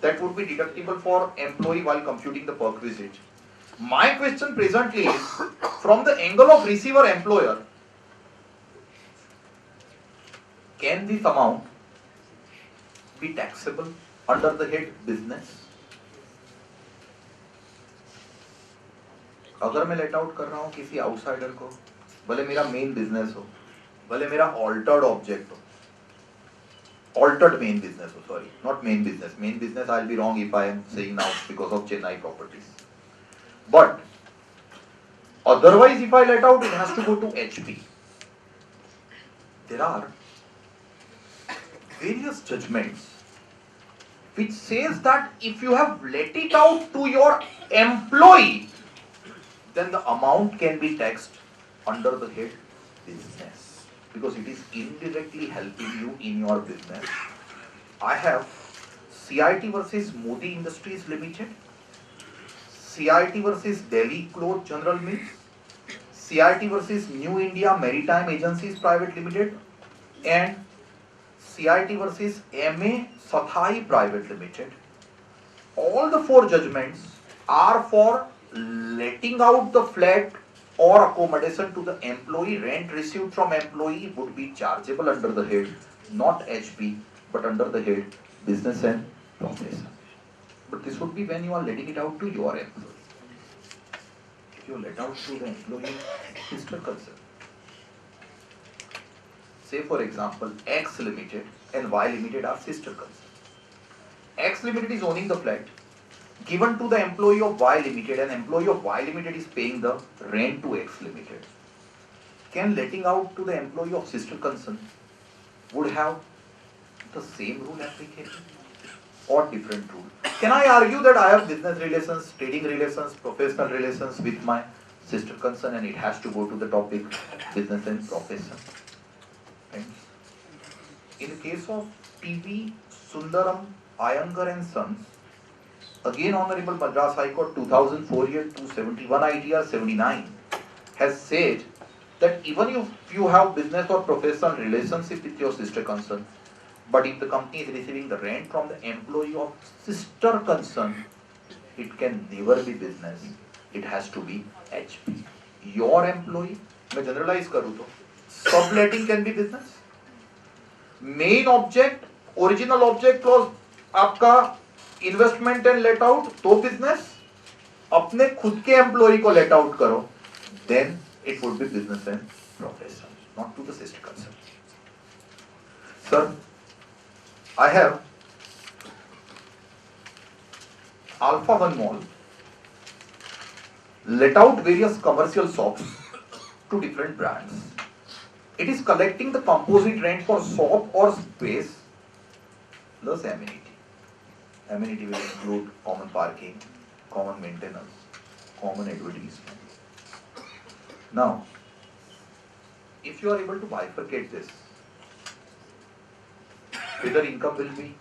That would be deductible for employee while computing the perquisite. My question presently is, from the angle of receiver employer, can this amount be taxable under the head business? अगर मैं let out कर रहा हूँ किसी outsider को, भले मेरा main business हो, भले मेरा ऑल्टर्ड ऑब्जेक्ट हो, altered main business, sorry, not main business. Main business, I'll be wrong if I am saying now because of Chennai properties. But otherwise, if I let out, it has to go to HP. There are various judgments which says that if you have let it out to your employee, then the amount can be taxed under the head business, because it is indirectly helping you in your business. I have CIT versus Modi Industries Limited, CIT versus Delhi Cloth General Mills, CIT versus New India Maritime Agencies Private Limited, and CIT versus MA Sathai Private Limited. All the 4 judgments are for letting out the flat or accommodation to the employee. Rent received from employee would be chargeable under the head, not HP, but under the head business and profession. But this would be when you are letting it out to your employee. If you let out to the employee sister concern, say for example X Limited and Y Limited are sister concern. X Limited is owning the flat given to the employee of Y Limited, and employee of Y Limited is paying the rent to X Limited. Can letting out to the employee of sister concern would have the same rule applicable or different rule? Can I argue that I have business relations, trading relations, professional relations with my sister concern, and it has to go to the topic business and profession? Friends, in the case of TV Sundaram Iyengar and Sons, again Honorable Madras High Court 2004 year 271 ITR 79 has said that even if you have business or professional relationship with your sister concern, but if the company is receiving the rent from the employee of sister concern, it can never be business. It has to be HP. Your employee, मैं generalize करूँ तो subletting can be business. Main object, original object clause आपका investment and let out तो business, अपने खुद के employ को let out करो, then it would be business and profession, not to the sister concern. Sir, I have Alpha One Mall let out various commercial shops to different brands. It is collecting the composite rent for shop or space plus amenity. Amenity will include common parking, common maintenance, common advertisement. Now, if you are able to bifurcate this, whether income will be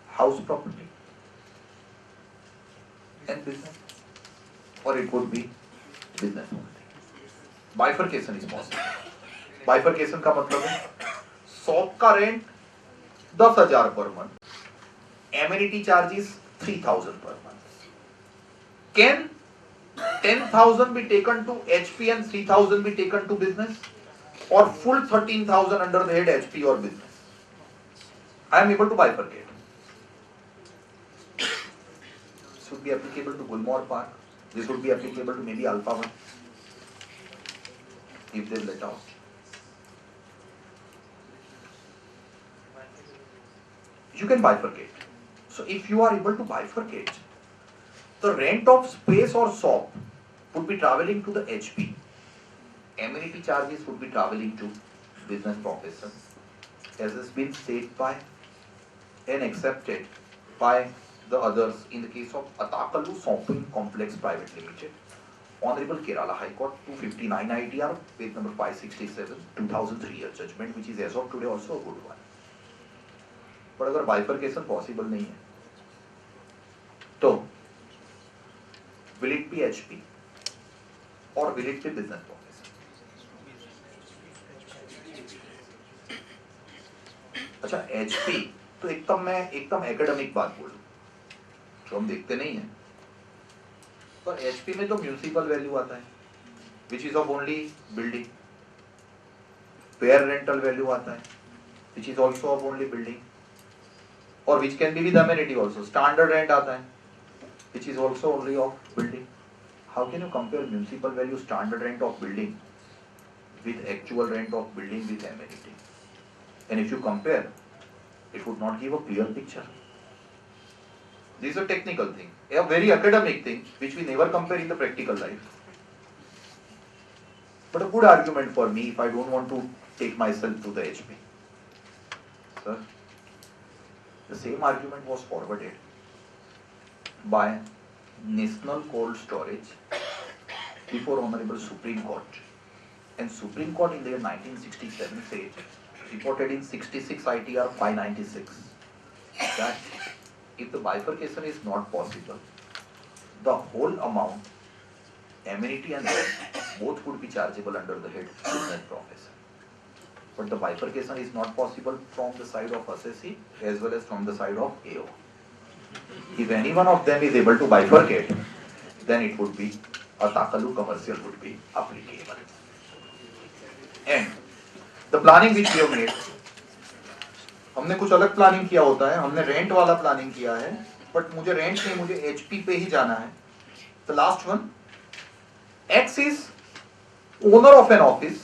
house property and business, or it could be business only. Bifurcation is possible. Bifurcation का मतलब है shop का rent 10,000 per month, amenity charges 3,000 per month. Can 10,000 be taken to HP and 3,000 be taken to business, or full 13,000 under the head HP or business? I am able to bifurcate. This would be applicable to Gulmore Park. This would be applicable to maybe Alpha One, if they let out. You can bifurcate. So if you are able to bifurcate, the rent of space or shop would be traveling to the HP. Amenity charges would be traveling to business profession, as has been said by and accepted by the others in the case of Atakalu Shopping Complex Private Limited. Honorable Kerala High Court 259 ITR, page number 567, 2003 year judgment, which is as of today also a good one. But अगर bifurcation possible नहीं है, तो will it be HP or will it be business profession? अच्छा HP तो एकदम academic बात बोलूं, जो हम देखते नहीं है, पर HP में तो म्यूनिसिपल वैल्यू आता है, which is of only building. Fair rental value आता है, which is also of only building, or which can be with amenity also. Standard rent आता है, which is also only of building. How can you compare municipal value standard rent of building with actual rent of building with amenity? And if you compare, it would not give a clear picture. This is a technical thing, a very academic thing which we never compare in the practical life. But a good argument for me if I don't want to take myself to the HP. Sir, the same argument was forwarded by National Cold Storage before Honorable Supreme Court. And Supreme Court in the year 1967 said, reported in 66 ITR 596, that if the bifurcation is not possible, the whole amount, amenity and rent, both would be chargeable under the head business profession. But the bifurcation is not possible from the side of assessee as well as from the side of AO. If any one of them is able to bifurcate, then it would be a Takalu commercial would be applicable. And the planning which we have made, हमने कुछ अलग planning किया होता है, हमने rent वाला planning किया है, बट मुझे रेंट नहीं, मुझे एचपी पे ही जाना है. The last one, X is owner of an office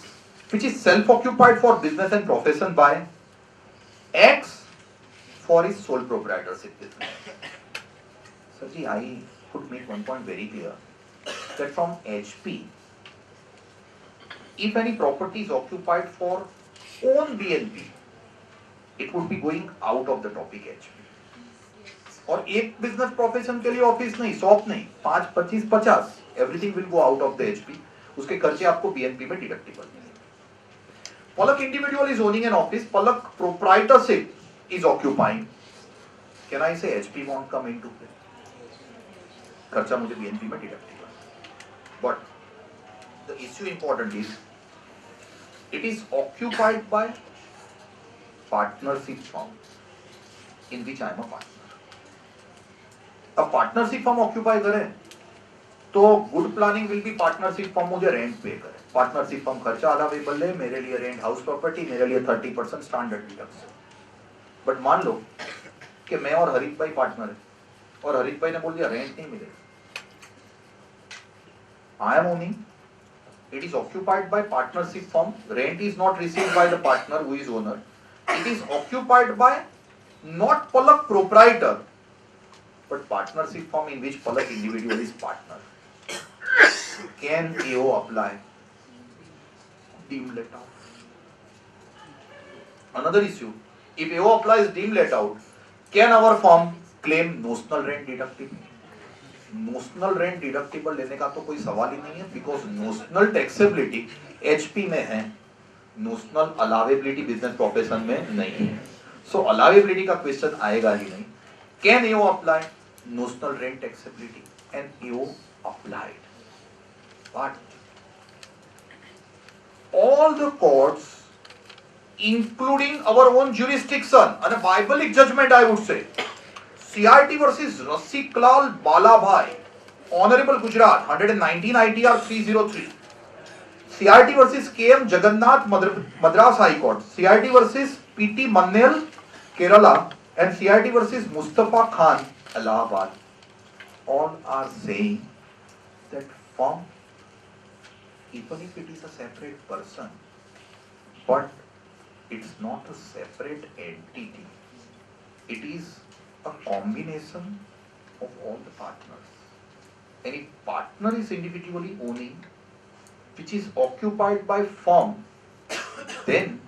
which is self-occupied for business and profession by X for his sole proprietorship business. Sirji, I could make one point very clear, that from HP, if any property is occupied for own BNP, it would be going out of the topic HP. और एक business profession के लिए office नहीं, shop नहीं, 5, 25, 50, everything will go out of the HP. उसके खर्चे आपको BNP में डिडक्टिबल मिलेंगे. Palak individual is owning an office, Palak proprietorship is occupying. Can I say HP won't come into play? खर्चा मुझे बीएनपी में deductible. But the issue important is it is occupied by partnership firm in which I am a partner. अब partnership firm occupy करे तो good planning will be partnership firm मुझे rent पे करे. Partnership firm खर्चा allowable ले, मेरे लिए रेंट हाउस प्रॉपर्टी, मेरे लिए 30% स्टैंडर्ड डिडक्शन. बट मान लो कि मैं और हरीश भाई पार्टनर है और हरीश भाई ने बोल दिया रेंट नहीं मिलेगा. I am owning, it is occupied by partnership firm, rent is not received by the partner who is owner, it is occupied by not Palak proprietor, but partnership firm in which Palak individual is partner. Can AO apply? Deemed let out. Another issue, if AO applies deemed let out, can our firm claim notional rent deductible? Notional rent deductible लेने का तो कोई सवाल ही नहीं है, because notional taxability HP में है, notional अलावेबिलिटी business profession में नहीं है. सो अलावेबिलिटी का क्वेश्चन आएगा ही नहीं. Can AO apply notional rent taxability and AO applied, but all the courts including our own jurisdiction and a biblic judgment, I would say, CRT versus Rasiklal Balabhai, Honorable Gujarat, 119 ITR 303, CRT versus KM Jagannath Madras High Court, CRT versus PT Mannel Kerala, and CRT versus Mustafa Khan Allahabad, all are saying that firm, even if it is a separate person, but it's not a separate entity. It is a combination of all the partners. Any partner is individually owning, which is occupied by firm, then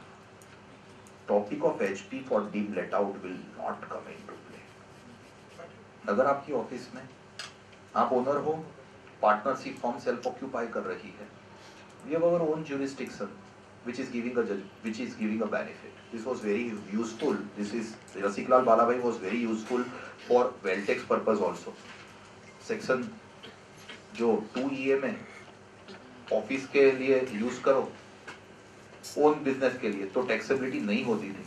topic of HP for deemed let out will not come into play. अगर आपकी office में आप owner हो, partnership firm self occupy कर रही है, we have our own jurisdiction which is giving a benefit. This was very useful. This is Rasiklal Balabhai was very useful for Veltex purpose also. Section जो 2EA में office के लिए use करो, own business के लिए तो taxability नहीं होती थी,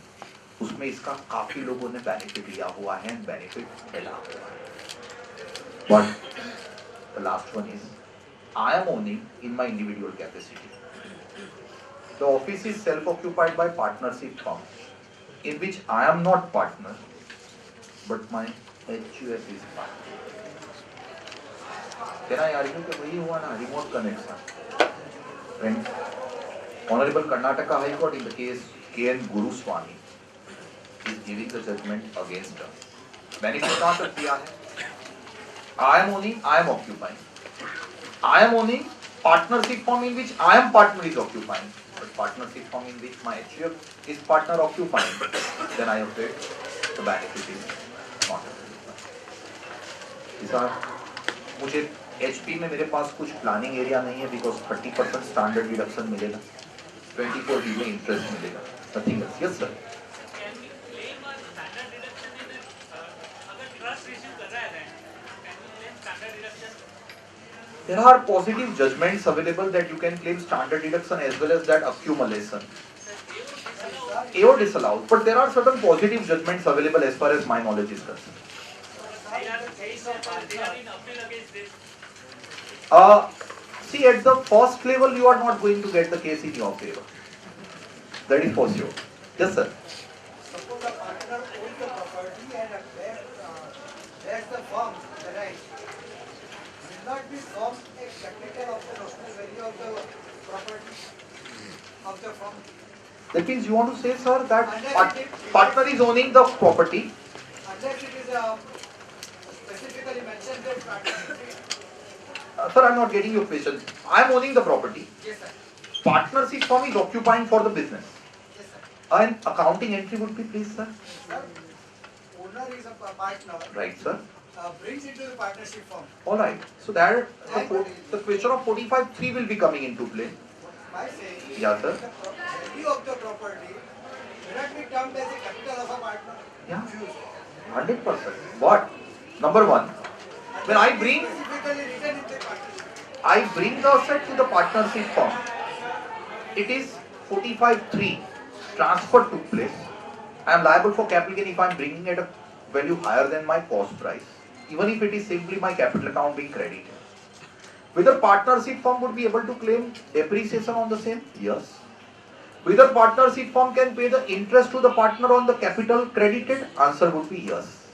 उसमें इसका काफी लोगों ने बेनिफिट लिया हुआ है, बेनिफिट मिला हुआ है. But the last one is, I am owning in my individual capacity. The office is self-occupied by partnership firm, in which I am not partner, but my HUF is partner. Can I argue कि वही हुआ ना, remote connection? Friend, Honorable Karnataka High Court in the case KN Guruswamy is giving the judgment against us. Benefit कहाँ तक दिया है? I am owning, I am occupying. I am owning, partnership firm in which I am partner is occupying, but partnership firm in which my HUF is partner occupying, then I have paid the benefit is not available. मुझे HP में मेरे पास कुछ planning area नहीं है, because 30% standard deduction मिलेगा, 24 में interest मिलेगा, nothing else. Yes sir. There are positive judgments available that you can claim standard deduction as well as that accumulation. AO disallowed, but there are certain positive judgments available as far as my knowledge is concerned. See, at the first level, you are not going to get the case in your favor. That is for sure. Yes, sir. Suppose the partner owns the property and that's the firm, the right. Will not be firm a capital of the notional value of the property of the firm. That means you want to say, sir, that partner is owning the property. Unless it is specifically mentioned that partner. Sir, I am not getting your question. I am owning the property. Yes, sir. Partnership firm is occupying for the business. Yes, sir. And accounting entry would be, please, sir. Sir, owner is a partner. Right, sir. Brings it to the partnership firm. All right. So that the question of 45(3) will be coming into play. By saying Yeah, sir. the value of the property will not be termed as a capital of a partner. Yeah. 100%. What? Number one, when I bring Specifically written in the partnership. I bring the asset to the partnership firm, it is 45(3) transfer took place. I am liable for capital gain if I am bringing at a value higher than my cost price, even if it is simply my capital account being credited. Whether partnership firm would be able to claim depreciation on the same? Yes. Whether partnership firm can pay the interest to the partner on the capital credited? Answer would be yes.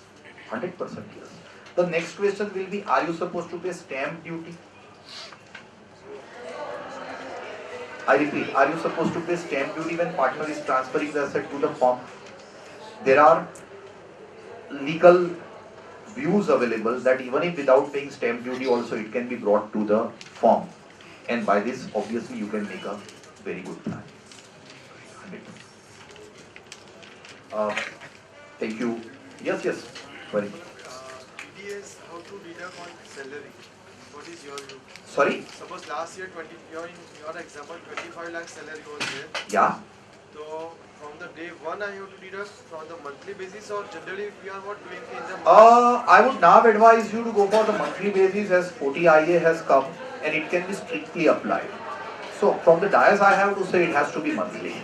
100% yes. The next question will be, are you supposed to pay stamp duty? I repeat, are you supposed to pay stamp duty when partner is transferring the asset to the firm? There are legal views available that even if without paying stamp duty also it can be brought to the firm. And by this, obviously, you can make a very good plan. Uh, Thank you. Yes, yes. Sorry. DDS, how to deduct on salary? What is your view? Sorry? Suppose last year, in your example, 25 lakh salary was there. Yeah. So from the day one, I have to deduct from the monthly basis, or generally we are not doing in the I would now advise you to go for the monthly basis as 40IA has come and it can be strictly applied. So from the dais I have to say it has to be monthly.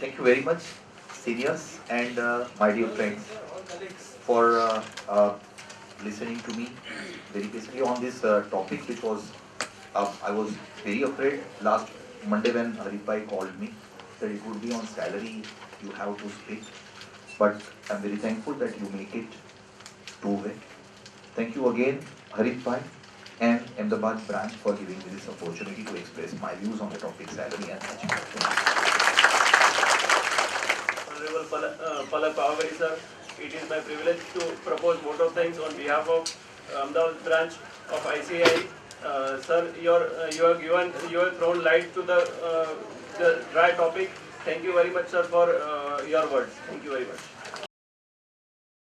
Thank you very much, seniors and my dear friends, for listening to me very patiently on this topic, which was I was very afraid last Monday when Harith Bhai called me that it would be on salary you have to speak, but I'm very thankful that you make it two-way. Thank you again, Harith Bhai and Ahmedabad branch for giving me this opportunity to express my views on the topic salary and such. Honorable Palak Pavagadi sir, it is my privilege to propose vote of thanks on behalf of Ahmedabad branch of ICAI. Sir, you have thrown light to the dry topic. Thank you very much, sir, for your words. Thank you very much.